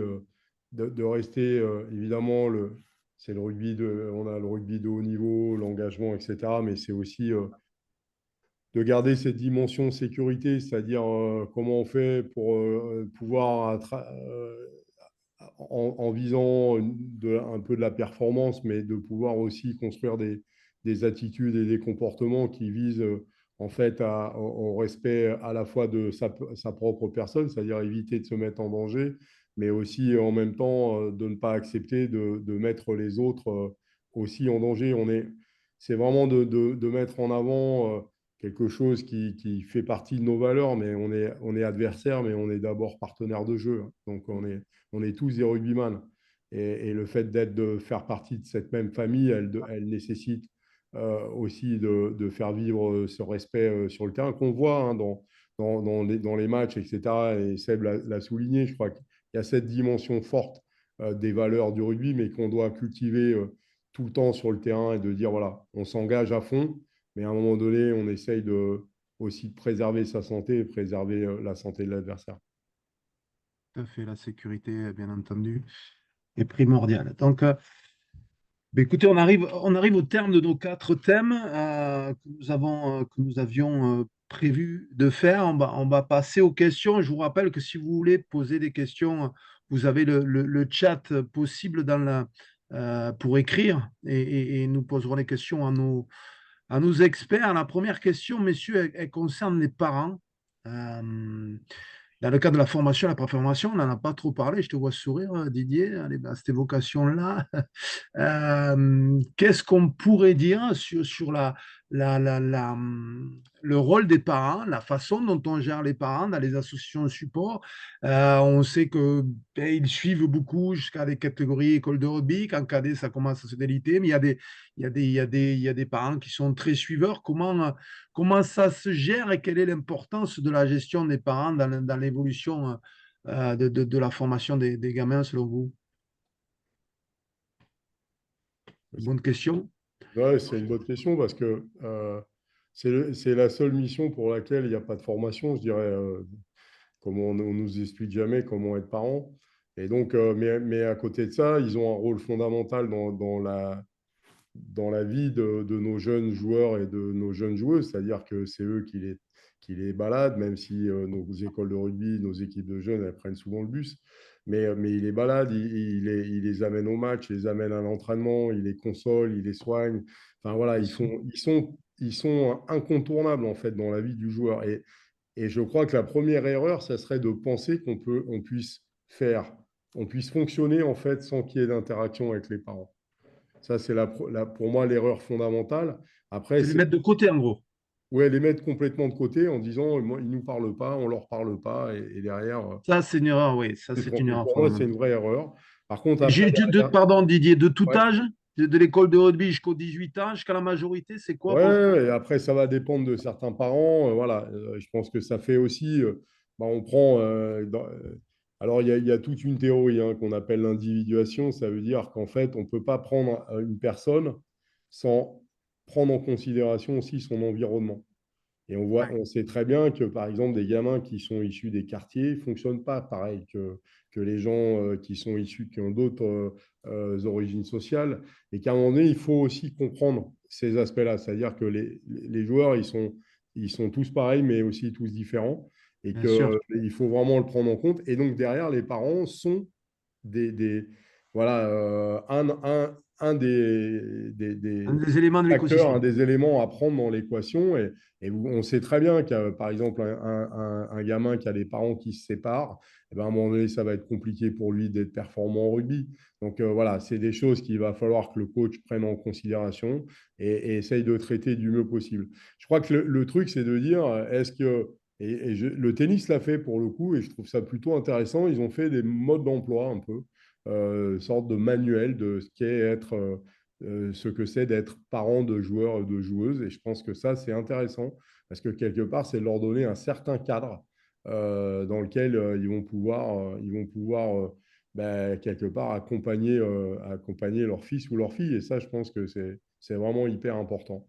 de rester, évidemment, c'est le rugby on a le rugby de haut niveau, l'engagement, etc. Mais c'est aussi de garder cette dimension sécurité, c'est-à-dire comment on fait pour pouvoir, en visant un peu de la performance, mais de pouvoir aussi construire des attitudes et des comportements qui visent en fait au respect à la fois de sa propre personne, c'est-à-dire éviter de se mettre en danger, mais aussi en même temps de ne pas accepter de mettre les autres aussi en danger. C'est vraiment de mettre en avant quelque chose qui fait partie de nos valeurs, mais on est adversaire, mais on est d'abord partenaire de jeu, hein. Donc on est tous des rugbyman. Et le fait de faire partie de cette même famille, elle nécessite aussi de faire vivre ce respect sur le terrain qu'on voit, hein, dans les matchs, etc. Et Seb l'a souligné, je crois qu'il y a cette dimension forte des valeurs du rugby, mais qu'on doit cultiver tout le temps sur le terrain et de dire, voilà, on s'engage à fond, mais à un moment donné, on essaye aussi de préserver sa santé et préserver la santé de l'adversaire. Tout à fait, la sécurité, bien entendu, est primordiale. Donc, Ben, écoutez, on arrive au terme de nos 4 thèmes que nous avions prévu de faire. On va passer aux questions. Je vous rappelle que si vous voulez poser des questions, vous avez le chat possible pour écrire et nous poserons les questions à nos experts. La première question, messieurs, elle concerne les parents. Euh, Dans le cadre de la formation, la préformation, on n'en a pas trop parlé. Je te vois sourire, Didier, allez, à cette évocation-là. Qu'est-ce qu'on pourrait dire sur le rôle des parents, la façon dont on gère les parents dans les associations de support? On sait que ils suivent beaucoup jusqu'à des catégories école de rugby. Qu'en cadet, ça commence à se déliter, mais il y a des parents qui sont très suiveurs. Comment ça se gère et quelle est l'importance de la gestion des parents dans l'évolution de la formation des gamins, selon vous? Bonne question. Ouais, c'est une bonne question parce que c'est la seule mission pour laquelle il n'y a pas de formation, je dirais. Comme on nous explique jamais comment être parent. Et donc, mais à côté de ça, ils ont un rôle fondamental dans la vie de nos jeunes joueurs et de nos jeunes joueuses. C'est-à-dire que c'est eux qui les baladent, même si nos écoles de rugby, nos équipes de jeunes, elles prennent souvent le bus. Mais ils les baladent, il les amène au match, il les amène à l'entraînement, il les console, il les soigne. Enfin voilà, ils sont incontournables en fait dans la vie du joueur. Et je crois que la première erreur, ça serait de penser on puisse fonctionner en fait sans qu'il y ait d'interaction avec les parents. Ça, c'est pour moi l'erreur fondamentale. Après, C'est les c'est mettre de côté, en gros. ouais, les mettre complètement de côté en disant, moi, ils ne nous parlent pas, on ne leur parle pas, et derrière, Ça, c'est une erreur, oui. Ça, c'est c'est une erreur pour moi, c'est une fondamentale. vraie erreur. Par contre, après, derrière, Pardon, Didier, de tout ouais, âge, de l'école de rugby jusqu'aux 18 ans, jusqu'à la majorité, c'est quoi ouais, votre... ouais, et après, ça va dépendre de certains parents. Voilà, je pense que ça fait aussi. On prend. Alors, il y a toute une théorie qu'on appelle l'individuation. Ça veut dire qu'en fait, on ne peut pas prendre une personne sans prendre en considération aussi son environnement. Et Ouais, on sait très bien que, par exemple, des gamins qui sont issus des quartiers ne fonctionnent pas pareil que les gens qui ont d'autres origines sociales. Et qu'à un moment donné, il faut aussi comprendre ces aspects-là. C'est-à-dire que les joueurs, ils sont tous pareils, mais aussi tous différents. Et bien sûr. qu'il faut vraiment le prendre en compte. Et donc, derrière, les parents sont voilà, Un des des éléments de facteurs, un l'écosystème. des éléments à prendre dans l'équation. Et on sait très bien qu'il par exemple, un gamin qui a des parents qui se séparent, eh ben, à un moment donné, ça va être compliqué pour lui d'être performant au rugby. Donc voilà, c'est des choses qu'il va falloir que le coach prenne en considération et essaye de traiter du mieux possible. Je crois que le truc, c'est de dire, est-ce que le tennis l'a fait pour le coup, et je trouve ça plutôt intéressant. Ils ont fait des modes d'emploi un peu, sorte de manuel de ce que c'est d'être parent de joueurs et de joueuses. Et je pense que ça, c'est intéressant parce que quelque part, c'est leur donner un certain cadre dans lequel ils vont pouvoir quelque part accompagner leur fils ou leur fille. Et ça, je pense que c'est vraiment hyper important.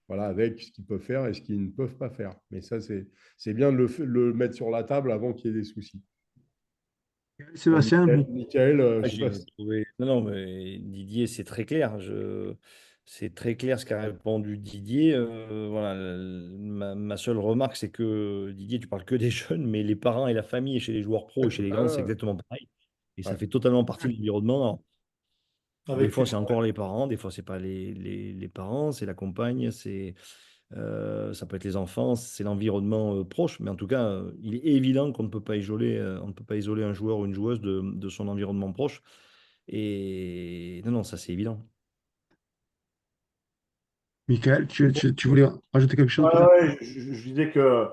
Voilà, avec ce qu'ils peuvent faire et ce qu'ils ne peuvent pas faire. Mais ça, c'est bien de le mettre sur la table avant qu'il y ait des soucis. Bon, Sébastien, Michael, je Ah, sais pas j'ai trouvé. Non, non, mais Didier, c'est très clair. C'est très clair ce qu'a répondu Didier. Voilà, ma seule remarque, c'est que Didier, tu parles que des jeunes, mais les parents et la famille chez les joueurs pros et chez les grands, c'est exactement pareil. Et ça ouais, fait totalement partie de l'environnement. Alors, des Avec fois, plus. c'est encore les parents, des fois, c'est pas les parents, c'est la compagne, ça peut être les enfants, c'est l'environnement proche. Mais en tout cas, il est évident qu'on ne peut pas isoler, on ne peut pas isoler un joueur ou une joueuse de son environnement proche. Et non, non, ça c'est évident. Michael, tu voulais rajouter quelque chose Ouais, peut-être? ouais, je disais que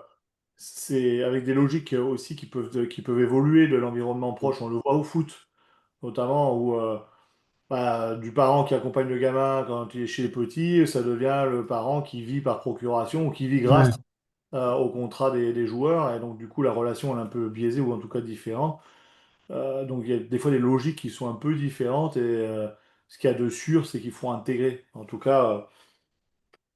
c'est avec des logiques aussi qui peuvent évoluer de l'environnement proche. On le voit au foot, notamment, où du parent qui accompagne le gamin quand il est chez les petits, ça devient le parent qui vit par procuration ou qui vit grâce Ouais, au contrat des joueurs. Et donc, du coup, la relation elle est un peu biaisée ou en tout cas différente. Donc, il y a des fois des logiques qui sont un peu différentes. Et ce qu'il y a de sûr, c'est qu'il faut intégrer. En tout cas,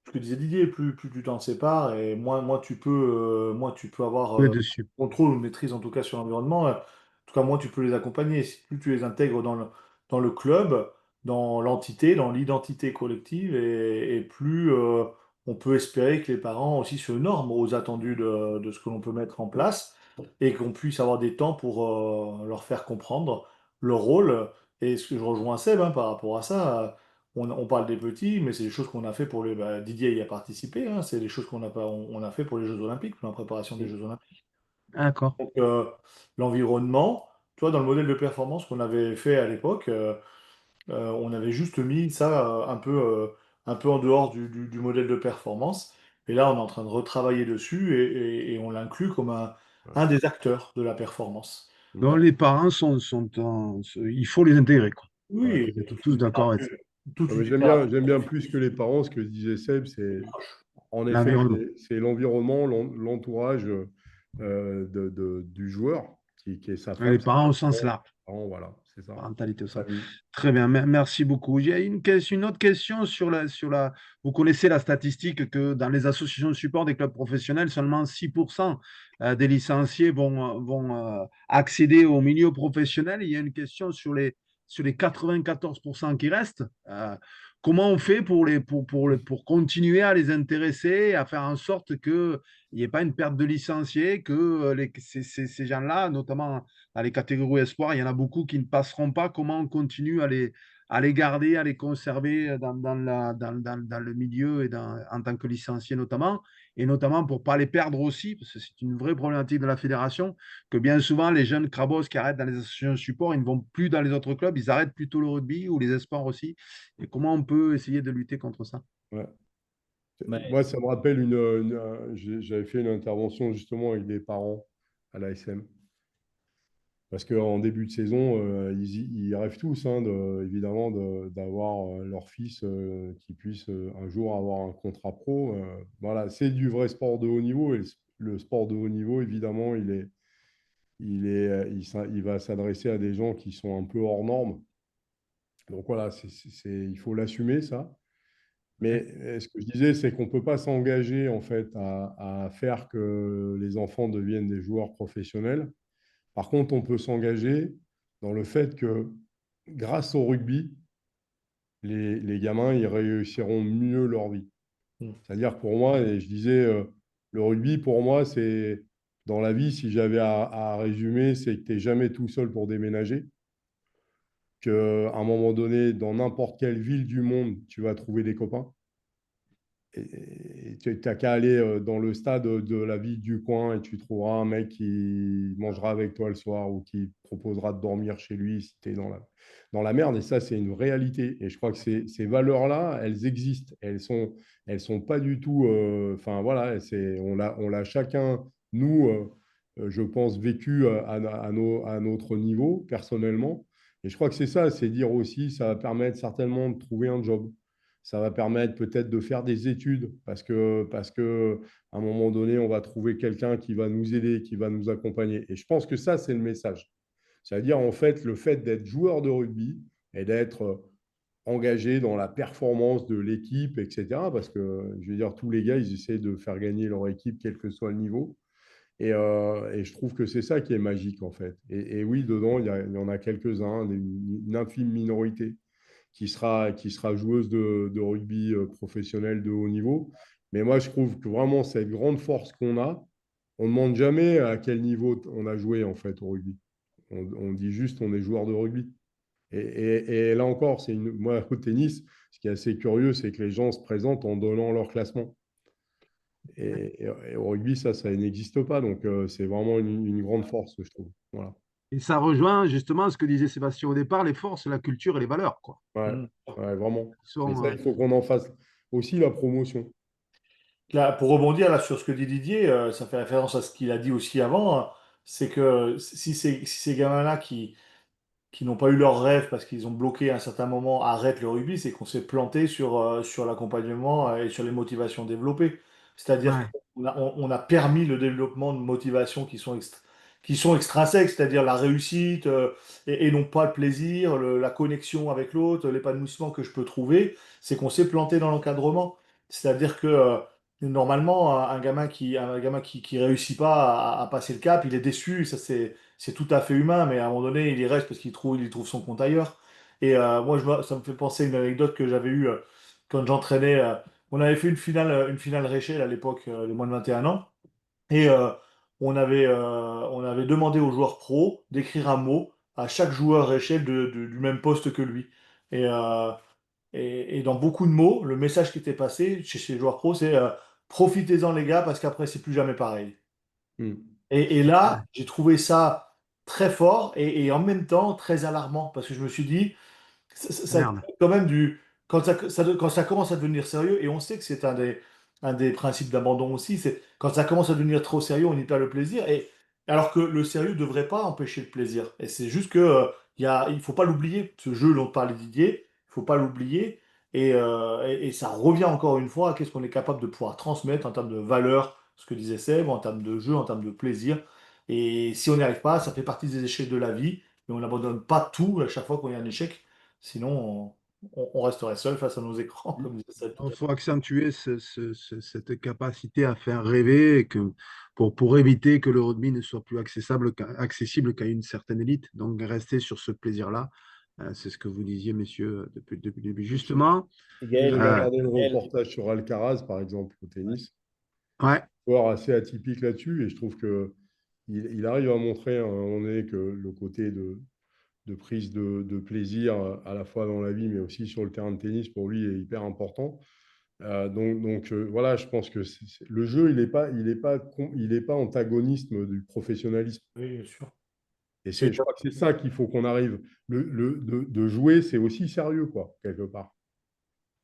ce que disait Didier, plus tu t'en sépares et moins tu peux avoir ouais, dessus. contrôle ou maîtrise en tout cas sur l'environnement. En tout cas, moins tu peux les accompagner. Si plus tu les intègres dans le club, dans l'entité, dans l'identité collective, et plus on peut espérer que les parents aussi se norment aux attendus de ce que l'on peut mettre en place et qu'on puisse avoir des temps pour leur faire comprendre leur rôle. Et ce que je rejoins Seb hein, par rapport à ça, on parle des petits, mais c'est des choses qu'on a fait pour les. Didier y a participé, hein, c'est des choses qu'on a, on a fait pour les Jeux Olympiques, pour la préparation des Jeux Olympiques. D'accord. Donc, l'environnement, toi, dans le modèle de performance qu'on avait fait à l'époque, on avait juste mis ça un peu en dehors du modèle de performance. Et là, on est en train de retravailler dessus et on l'inclut comme un des acteurs de la performance. Donc, les parents il faut les intégrer, quoi. Voilà, Oui, vous êtes tout de tous suite, d'accord avec ça. tout de Mais suite hyper j'aime bien plus que les parents ce que disait Seb, c'est en effet, L'environnement. c'est l'environnement, l'entourage du joueur, qui est sa Les femme, ses parents au sens enfants, large. ses parents, voilà, c'est ça, Parentalité au sa sens. famille. Très bien, merci beaucoup. J'ai une autre question Vous connaissez la statistique que dans les associations de support des clubs professionnels, seulement 6% des licenciés vont accéder au milieu professionnel. Il y a une question sur les 94% qui restent. Comment on fait pour continuer à les intéresser, à faire en sorte qu'il n'y ait pas une perte de licenciés, que ces gens-là, notamment dans les catégories espoirs, il y en a beaucoup qui ne passeront pas. Comment on continue à les garder, à les conserver dans le milieu et en tant que licenciés notamment, et notamment pour ne pas les perdre aussi, parce que c'est une vraie problématique de la fédération, que bien souvent les jeunes crabos qui arrêtent dans les associations de support, ils ne vont plus dans les autres clubs, ils arrêtent plutôt le rugby ou les espoirs aussi. Et comment on peut essayer de lutter contre ça? Ouais. Mais Moi, ça me rappelle j'avais fait une intervention justement avec des parents à l'ASM. Parce qu'en début de saison, ils rêvent tous, hein, évidemment, d'avoir leur fils qui puisse un jour avoir un contrat pro. Voilà, c'est du vrai sport de haut niveau. Et le sport de haut niveau, évidemment, il va s'adresser à des gens qui sont un peu hors normes. Donc voilà, il faut l'assumer, ça. Mais ce que je disais, c'est qu'on ne peut pas s'engager en fait à faire que les enfants deviennent des joueurs professionnels. Par contre, on peut s'engager dans le fait que grâce au rugby, les gamins, ils réussiront mieux leur vie. Mm. C'est-à-dire pour moi, et je disais, le rugby, pour moi, c'est dans la vie, si j'avais à résumer, c'est que tu n'es jamais tout seul pour déménager, qu'à un moment donné, dans n'importe quelle ville du monde, tu vas trouver des copains. Et tu n'as qu'à aller dans le stade de la ville du coin et tu trouveras un mec qui mangera avec toi le soir ou qui proposera de dormir chez lui si tu es dans la merde. Et ça, c'est une réalité. Et je crois que ces valeurs-là, elles existent. Elles sont pas du tout. Enfin, voilà, on l'a chacun, nous, je pense, vécu à notre niveau, personnellement. Et je crois que c'est ça, c'est dire aussi, ça va permettre certainement de trouver un job. Ça va permettre peut-être de faire des études parce que à un moment donné, on va trouver quelqu'un qui va nous aider, qui va nous accompagner. Et je pense que ça, c'est le message. C'est-à-dire, en fait, le fait d'être joueur de rugby et d'être engagé dans la performance de l'équipe, etc. Parce que, je veux dire, tous les gars, ils essaient de faire gagner leur équipe, quel que soit le niveau. Et je trouve que c'est ça qui est magique, en fait. Et oui, dedans, il y en a quelques-uns, une infime minorité qui sera joueuse de rugby professionnel de haut niveau. Mais moi, je trouve que vraiment, cette grande force qu'on a, on ne demande jamais à quel niveau on a joué en fait au rugby. On dit juste on est joueur de rugby. Et là encore, moi, au tennis, ce qui est assez curieux, c'est que les gens se présentent en donnant leur classement. Et au rugby, ça n'existe pas. Donc, c'est vraiment une grande force, je trouve. Voilà. Et ça rejoint justement ce que disait Sébastien au départ, les forces, la culture et les valeurs, quoi. Ouais, Mm. ouais, vraiment. Qui Et sont, ça, il faut qu'on en fasse aussi la promotion. Là, pour rebondir là, sur ce que dit Didier, ça fait référence à ce qu'il a dit aussi avant, c'est que si ces gamins-là qui n'ont pas eu leur rêve parce qu'ils ont bloqué à un certain moment, arrêtent le rugby, c'est qu'on s'est planté sur l'accompagnement et sur les motivations développées. C'est-à-dire ouais, on a permis le développement de motivations qui sont extrinsèques, c'est-à-dire la réussite et non pas le plaisir, la connexion avec l'autre, l'épanouissement que je peux trouver, c'est qu'on s'est planté dans l'encadrement. C'est-à-dire que normalement, un gamin qui réussit pas à passer le cap, il est déçu, ça c'est tout à fait humain, mais à un moment donné, il y reste parce il trouve son compte ailleurs. Et moi, ça me fait penser à une anecdote que j'avais eue quand j'entraînais. On avait fait une finale Réchelle à l'époque, les moins de 21 ans. Et on avait demandé aux joueurs pros d'écrire un mot à chaque joueur Réchelle du même poste que lui. Et, euh, et dans beaucoup de mots, le message qui était passé chez les joueurs pros, c'est profitez-en les gars, parce qu'après, c'est plus jamais pareil. Mm. Et là, j'ai trouvé ça très fort et en même temps très alarmant, parce que je me suis dit, ça Merde. quand même quand ça commence à devenir sérieux, et on sait que c'est un des principes d'abandon aussi, c'est quand ça commence à devenir trop sérieux, on y perd le plaisir, et alors que le sérieux ne devrait pas empêcher le plaisir. Et c'est juste que il faut pas l'oublier, ce jeu dont parlait Didier, il faut pas l'oublier, et ça revient encore une fois à qu'est-ce qu'on est capable de pouvoir transmettre en termes de valeur, ce que disait Seb, en termes de jeu, en termes de plaisir. Et si on n'y arrive pas, ça fait partie des échecs de la vie, et on n'abandonne pas tout à chaque fois qu'on y a un échec. Sinon, on resterait seul face à nos écrans, comme disait ça tout Il à faut l'heure. accentuer cette capacité à faire rêver et pour éviter que le rugby ne soit plus accessible qu'à une certaine élite. Donc, rester sur ce plaisir-là, c'est ce que vous disiez, messieurs, depuis le début. Justement, Et J'ai Gaël, euh, regardé le Gaël, reportage sur Alcaraz, par exemple, au tennis. Et c'est ouais, un joueur assez atypique là-dessus. Et je trouve que il arrive à montrer à un moment donné que le côté de prise de plaisir à la fois dans la vie, mais aussi sur le terrain de tennis, pour lui, est hyper important. Voilà, je pense que le jeu, il est pas antagoniste du professionnalisme. Oui, bien sûr. Et C'est je crois que c'est ça qu'il faut qu'on arrive. De jouer, c'est aussi sérieux, quoi, quelque part.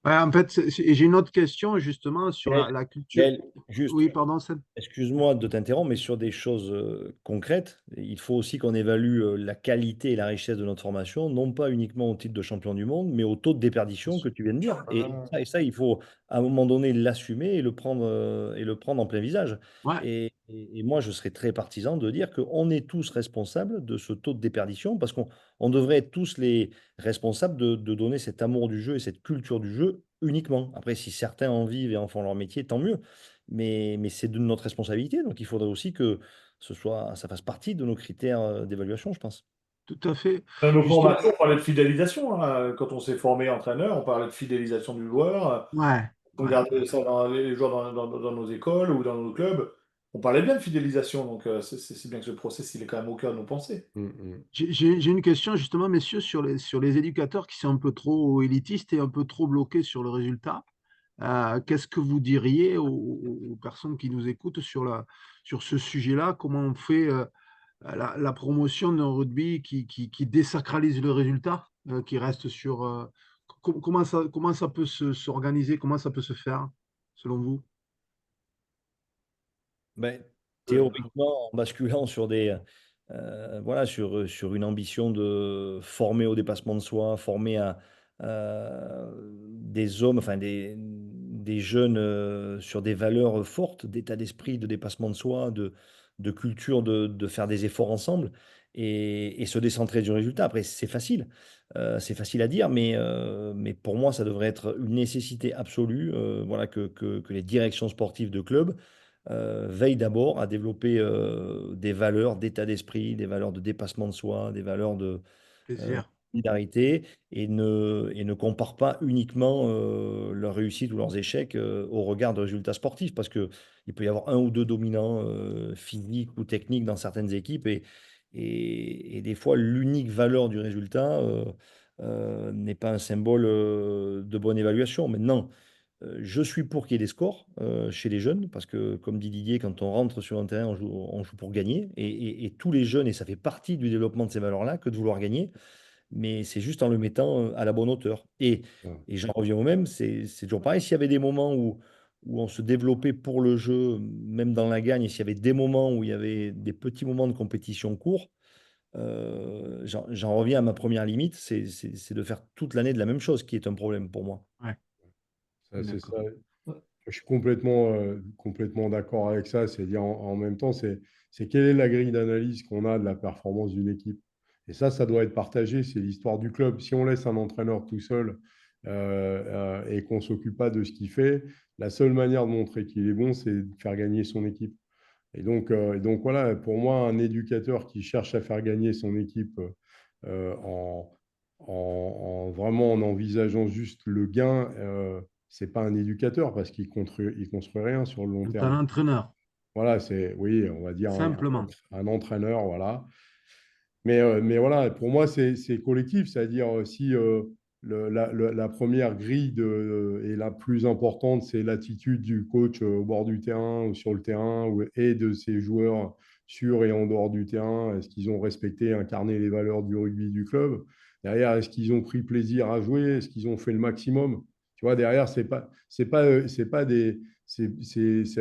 ouais, en fait, j'ai une autre question justement sur Gaël, la culture. Gaël, juste, Oui, pardon, Seb. excuse-moi de t'interrompre, mais sur des choses concrètes, il faut aussi qu'on évalue la qualité et la richesse de notre formation, non pas uniquement au titre de champion du monde, mais au taux de déperdition que tu viens de dire. Et ça, il faut à un moment donné l'assumer et le prendre en plein visage. Ouais, Et moi, je serais très partisan de dire qu'on est tous responsables de ce taux de déperdition, parce qu'on devrait être tous les responsables de donner cet amour du jeu et cette culture du jeu uniquement. Après, si certains en vivent et en font leur métier, tant mieux. Mais c'est de notre responsabilité, donc il faudrait aussi que ça fasse partie de nos critères d'évaluation, je pense. tout à fait. Dans nos Justement, formations, on parlait de fidélisation, hein. Quand on s'est formé entraîneur, on parlait de fidélisation du joueur. ouais, On ouais. regardait ça dans les joueurs dans nos écoles ou dans nos clubs. On parlait bien de fidélisation, donc c'est bien que ce process, il est quand même au cœur de nos pensées. Mm, mm. J'ai une question justement, messieurs, sur les éducateurs qui sont un peu trop élitistes et un peu trop bloqués sur le résultat. Qu'est-ce que vous diriez aux personnes qui nous écoutent sur ce sujet-là? Comment on fait la promotion d'un rugby qui désacralise le résultat, qui reste sur... comment ça peut s'organiser? Comment ça peut se faire, selon vous? Ben, Euh, théoriquement, en basculant sur voilà, sur une ambition de former au dépassement de soi, former des hommes, enfin des jeunes sur des valeurs fortes, d'état d'esprit, de dépassement de soi, de culture, de faire des efforts ensemble et se décentrer du résultat. Après, c'est facile à dire, mais pour moi, ça devrait être une nécessité absolue, voilà, que les directions sportives de clubs veille d'abord à développer des valeurs d'état d'esprit, des valeurs de dépassement de soi, des valeurs de Plaisir. solidarité et ne compare pas uniquement leurs réussites ou leurs échecs au regard de résultats sportifs parce qu'il peut y avoir un ou deux dominants physiques ou techniques dans certaines équipes et des fois l'unique valeur du résultat n'est pas un symbole de bonne évaluation. Maintenant, je suis pour qu'il y ait des scores chez les jeunes, parce que, comme dit Didier, quand on rentre sur un terrain, on joue pour gagner. Et tous les jeunes, et ça fait partie du développement de ces valeurs-là, que de vouloir gagner, mais c'est juste en le mettant à la bonne hauteur. Ouais. Et j'en reviens au même, c'est toujours pareil. S'il y avait des moments où on se développait pour le jeu, même dans la gagne, et s'il y avait des moments où il y avait des petits moments de compétition courts, j'en reviens à ma première limite, c'est de faire toute l'année de la même chose qui est un problème pour moi. Ouais, C'est ça. d'accord. Je suis complètement d'accord avec ça. C'est-à-dire, en même temps, c'est quelle est la grille d'analyse qu'on a de la performance d'une équipe. Et ça doit être partagé. C'est l'histoire du club. Si on laisse un entraîneur tout seul et qu'on ne s'occupe pas de ce qu'il fait, la seule manière de montrer qu'il est bon, c'est de faire gagner son équipe. Et donc voilà, pour moi, un éducateur qui cherche à faire gagner son équipe euh, en, vraiment en envisageant juste le gain, c'est pas un éducateur parce il construit rien sur le long C'est un terme. entraîneur, Voilà, oui, on va dire simplement. un entraîneur, voilà. Mais voilà, pour moi, c'est collectif, c'est-à-dire si la première grille est la plus importante, c'est l'attitude du coach au bord du terrain ou sur le terrain et de ses joueurs sur et en dehors du terrain. Est-ce qu'ils ont respecté, incarné les valeurs du rugby du club? Derrière, est-ce qu'ils ont pris plaisir à jouer? Est-ce qu'ils ont fait le maximum? Tu vois, derrière, c'est pas c'est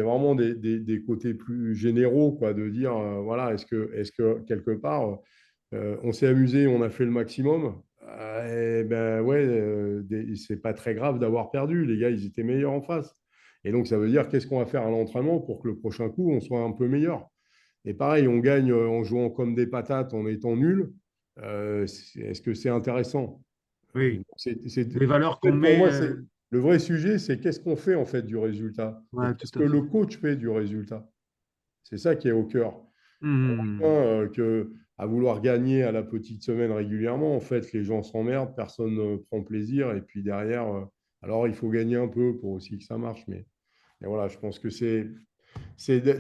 vraiment des côtés plus généraux, quoi, de dire, voilà, est-ce que quelque part, on s'est amusé, on a fait le maximum. Et ben ouais, c'est pas très grave d'avoir perdu. Les gars, ils étaient meilleurs en face. Et donc, ça veut dire qu'est-ce qu'on va faire à l'entraînement pour que le prochain coup, on soit un peu meilleur. Et pareil, on gagne en jouant comme des patates, en étant nul. Est-ce que c'est intéressant? Oui, En les valeurs qu'on fait, pour met, moi, le vrai sujet, c'est qu'est-ce qu'on fait en fait du résultat et ouais, tout qu'est-ce que à le fait. coach fait du résultat. C'est ça qui est au cœur. Mhm. Que à vouloir gagner à la petite semaine régulièrement, en fait, les gens s'emmerdent, personne ne prend plaisir, et puis derrière, alors il faut gagner un peu pour aussi que ça marche. Mais voilà, je pense que c'est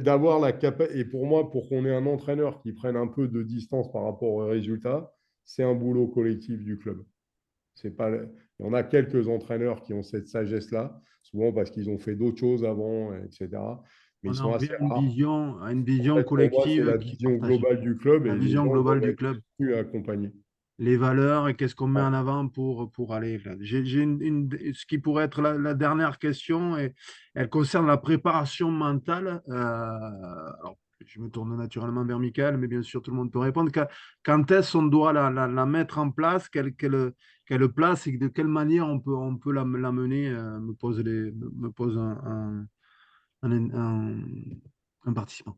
d'avoir la capacité, et pour moi, pour qu'on ait un entraîneur qui prenne un peu de distance par rapport aux résultats, c'est un boulot collectif du club. C'est pas, il y en a quelques entraîneurs qui ont cette sagesse-là, souvent parce qu'ils ont fait d'autres choses avant, etc. Mais ils On en sont revient assez rares. à une En vision fait, pour moi, c'est collective la qui se vision partage, globale du club la et les vision gens globale doivent du être club, soutenus et accompagnés. les valeurs et qu'est-ce qu'on met Ouais. en avant pour aller là. J'ai ce qui pourrait être la dernière question, et elle concerne la préparation mentale. Alors, je me tourne naturellement vers Michael, mais bien sûr, tout le monde peut répondre. Quand est-ce qu'on doit la mettre en place? Quelle place et de quelle manière on peut la mener? Me pose un, un- un participant.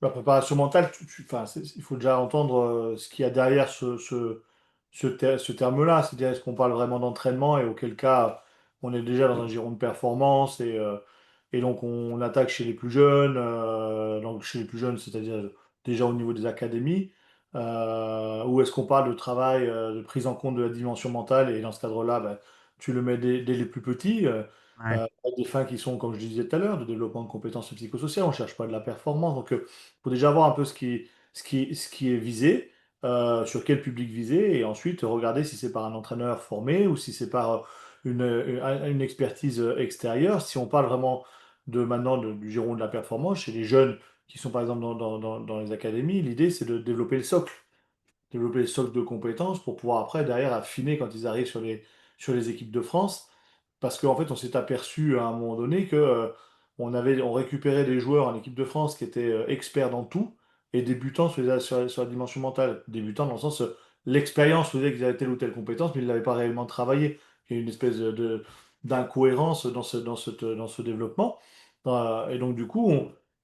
La préparation mentale, enfin, il faut déjà entendre ce qu'il y a derrière ce terme-là. C'est-à-dire, est-ce qu'on parle vraiment d'entraînement et auquel cas on est déjà dans un giron de performance et donc on attaque chez les plus jeunes, donc chez les plus jeunes, c'est-à-dire déjà au niveau des académies, ou est-ce qu'on parle de travail, de prise en compte de la dimension mentale et dans ce cadre-là, ben, tu le mets dès les plus petits. Ouais. Avec des fins qui sont, comme je disais tout à l'heure, de développement de compétences psychosociales, on ne cherche pas de la performance. Donc, faut déjà voir un peu ce qui est visé, sur quel public visé, et ensuite regarder si c'est par un entraîneur formé ou si c'est par une expertise extérieure. Si on parle vraiment maintenant du giron de la performance, chez les jeunes qui sont par exemple dans les académies, l'idée c'est de développer le socle de compétences pour pouvoir après, derrière, affiner quand ils arrivent sur les équipes de France. Parce qu'en fait, on s'est aperçu à un moment donné que on récupérait des joueurs en équipe de France qui étaient experts dans tout et débutants sur la dimension mentale. Débutants dans le sens, l'expérience faisait qu'ils avaient telle ou telle compétence, mais ils ne l'avaient pas réellement travaillé. Il y a une espèce d'incohérence dans ce développement. Et donc, du coup,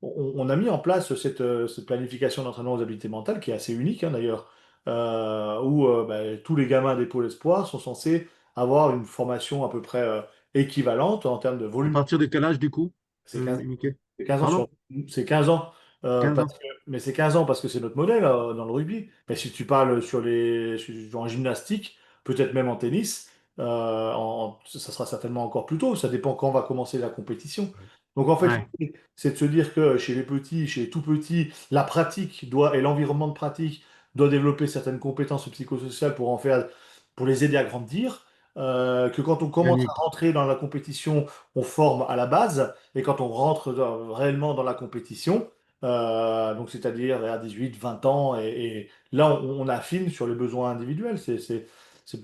on a mis en place cette planification d'entraînement aux habiletés mentales qui est assez unique, hein, d'ailleurs, où bah, tous les gamins des pôles espoirs sont censés avoir une formation à peu près équivalente en termes de À volume. partir de quel âge, du coup, C'est 15, Mickey? c'est 15 ans Pardon? c'est 15 ans, 15 ans. mais c'est 15 ans parce que c'est notre modèle dans le rugby. Mais si tu parles en gymnastique, peut-être même en tennis, ça sera certainement encore plus tôt. Ça dépend quand va commencer la compétition. Donc en fait, Ouais. l'idée, c'est de se dire que chez les petits, chez les tout petits, la pratique doit et l'environnement de pratique doit développer certaines compétences psychosociales pour les aider à grandir. Que quand on commence Gagner. à rentrer dans la compétition, on forme à la base, et quand on rentre réellement dans la compétition, donc c'est-à-dire vers 18, 20 ans, et là on affine sur les besoins individuels. C'est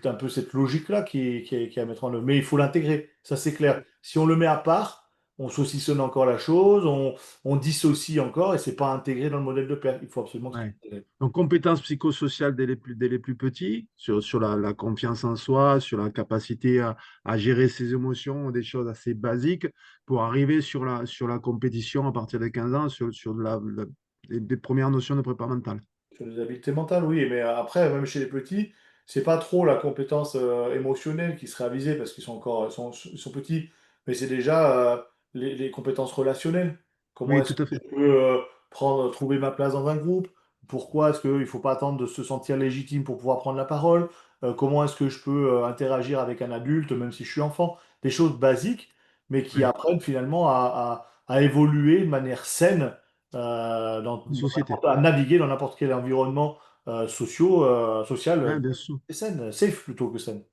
un peu cette logique-là qui est à mettre en œuvre. Mais il faut l'intégrer, ça c'est clair. Si on le met à part, on saucissonne encore la chose, on dissocie encore, et c'est pas intégré dans le modèle de perte. Il faut absolument que ce soit Ouais. intégré. Donc, compétences psychosociales dès les plus petits, sur la confiance en soi, sur la capacité à gérer ses émotions, des choses assez basiques, pour arriver sur la compétition à partir de 15 ans, sur des premières notions de prépa mentale. Sur les habiletés mentales, oui, mais après, même chez les petits, c'est pas trop la compétence émotionnelle qui sera visée parce qu'ils sont encore ils sont petits, mais c'est déjà les compétences relationnelles. Comment Oui, est-ce tout que à je fait. peux trouver ma place dans un groupe? Pourquoi est-ce qu'il ne faut pas attendre de se sentir légitime pour pouvoir prendre la parole? comment est-ce que je peux interagir avec un adulte, même si je suis enfant, des choses basiques, mais qui Oui, apprennent finalement à évoluer de manière saine, en société. à naviguer dans n'importe quel environnement social, Ouais, bien sûr. saine, safe plutôt que saine.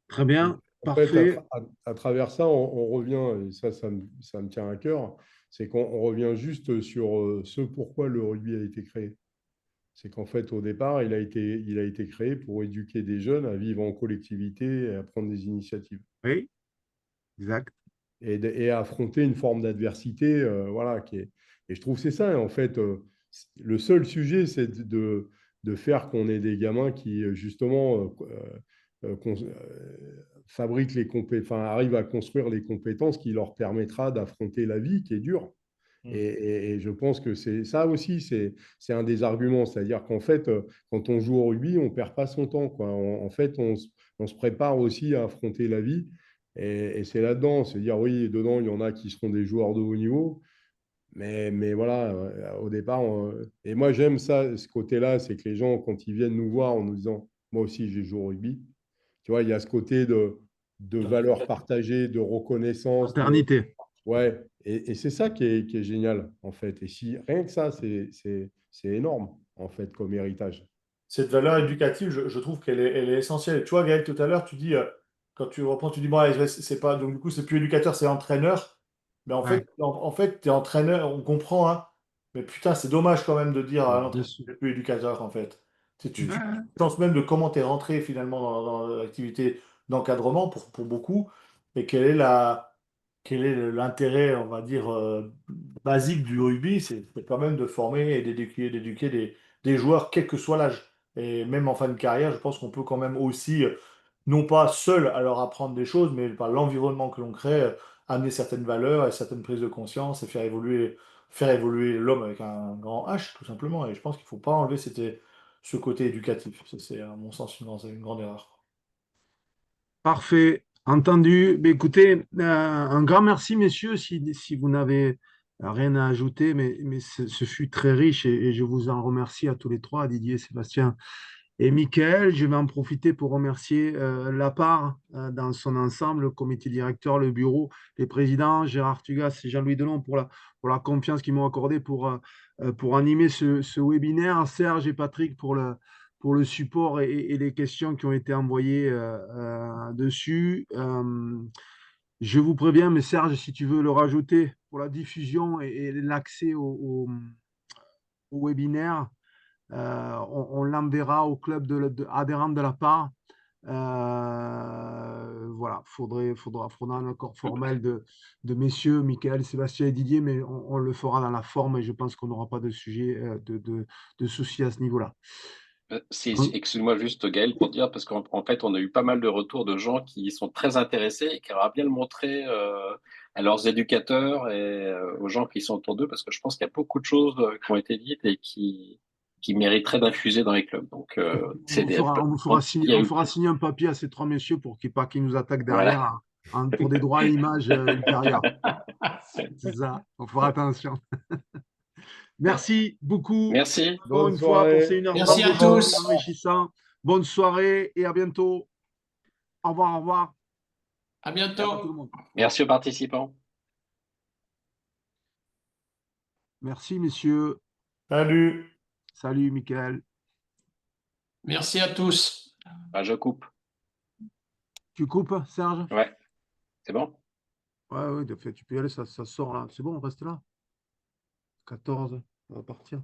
Très Et bien, en fait, parfait. à travers ça, on revient, et ça me tient à cœur, c'est qu'on revient juste sur ce pourquoi le rugby a été créé. C'est qu'en fait, au départ, il a été créé pour éduquer des jeunes à vivre en collectivité et à prendre des initiatives. Oui, exact. Et à affronter une forme d'adversité, voilà, et je trouve que c'est ça, en fait, le seul sujet, c'est de faire qu'on ait des gamins qui, justement, fabriquent enfin, arrivent à construire les compétences qui leur permettra d'affronter la vie qui est dure. Et je pense que c'est ça aussi, c'est un des arguments. C'est-à-dire qu'en fait, quand on joue au rugby, on ne perd pas son temps, quoi. En fait, on se prépare aussi à affronter la vie. Et c'est là-dedans, c'est dire, oui, dedans, il y en a qui seront des joueurs de haut niveau. Mais voilà, au départ, et moi, j'aime ça, ce côté-là, c'est que les gens, quand ils viennent nous voir en nous disant, moi aussi, j'ai joué au rugby, tu vois, il y a ce côté de valeurs partagées, de reconnaissance, Paternité. ouais, et c'est ça qui est génial, en fait. Et si rien que ça, c'est énorme, en fait, comme héritage. Cette valeur éducative, je trouve elle est essentielle. Tu vois, Gaël, tout à l'heure, tu dis, quand tu reprends, tu dis, bon, allez, c'est pas, donc du coup, c'est plus éducateur, c'est entraîneur. Mais Ouais, en fait, tu es entraîneur, on comprend, hein. Mais putain, c'est dommage quand même de dire à bien l'entraîneur, sûr. tu n'es plus éducateur, en fait. Tu Ouais. penses même de comment tu es rentré finalement dans l'activité d'encadrement pour beaucoup, et quel est l'intérêt, on va dire, basique du rugby, c'est quand même de former et d'éduquer des joueurs, quel que soit l'âge. Et même en fin de carrière, je pense qu'on peut quand même aussi, non pas seul à leur apprendre des choses, mais par l'environnement que l'on crée, amener certaines valeurs et certaines prises de conscience et faire évoluer l'homme avec un grand H, tout simplement. Et je pense qu'il ne faut pas enlever ce côté éducatif. Ça, c'est, à mon sens, une grande erreur. Parfait, entendu. Mais écoutez, un grand merci, messieurs, si vous n'avez rien à ajouter, mais ce fut très riche et je vous en remercie à tous les trois, Didier, Sébastien et Michael. Je vais en profiter pour remercier la part dans son ensemble, le comité directeur, le bureau, les présidents, Gérard Tugas et Jean-Louis Delon pour la confiance qu'ils m'ont accordée pour animer ce webinaire, Serge et Patrick pour le support et les questions qui ont été envoyées dessus. Je vous préviens, mais Serge, si tu veux le rajouter pour la diffusion et l'accès au webinaire, on l'enverra au club adhérent de la part. Voilà, faudra un accord formel de messieurs, Michael, Sébastien et Didier, mais on le fera dans la forme et je pense qu'on n'aura pas de sujet, de souci à ce niveau-là. Excuse-moi juste Gaël pour dire, parce qu'en fait on a eu pas mal de retours de gens qui sont très intéressés et qui aimeraient bien le montrer à leurs éducateurs et aux gens qui sont autour d'eux, parce que je pense qu'il y a beaucoup de choses qui ont été dites et qui mériteraient d'infuser dans les clubs. Donc il y a On eu, fera signer un papier à ces trois messieurs pour pas qu'ils nous attaquent voilà. derrière pour des droits à l'image ultérieurs. C'est ça, on fera attention. Merci beaucoup, Merci. encore Bonne une fois, pour soirée. ces 1h30 Merci à d'échange tous. enrichissant. Bonne soirée et à bientôt. Au revoir, au revoir. À Au revoir tout le bientôt. monde. Merci aux participants. Merci, messieurs. Salut! Salut, Michael. Merci à tous. Je coupe. Tu coupes, Serge? Ouais, c'est bon? Ouais, ouais, de fait, tu peux y aller, ça sort là. C'est bon, on reste là. 14, on va partir.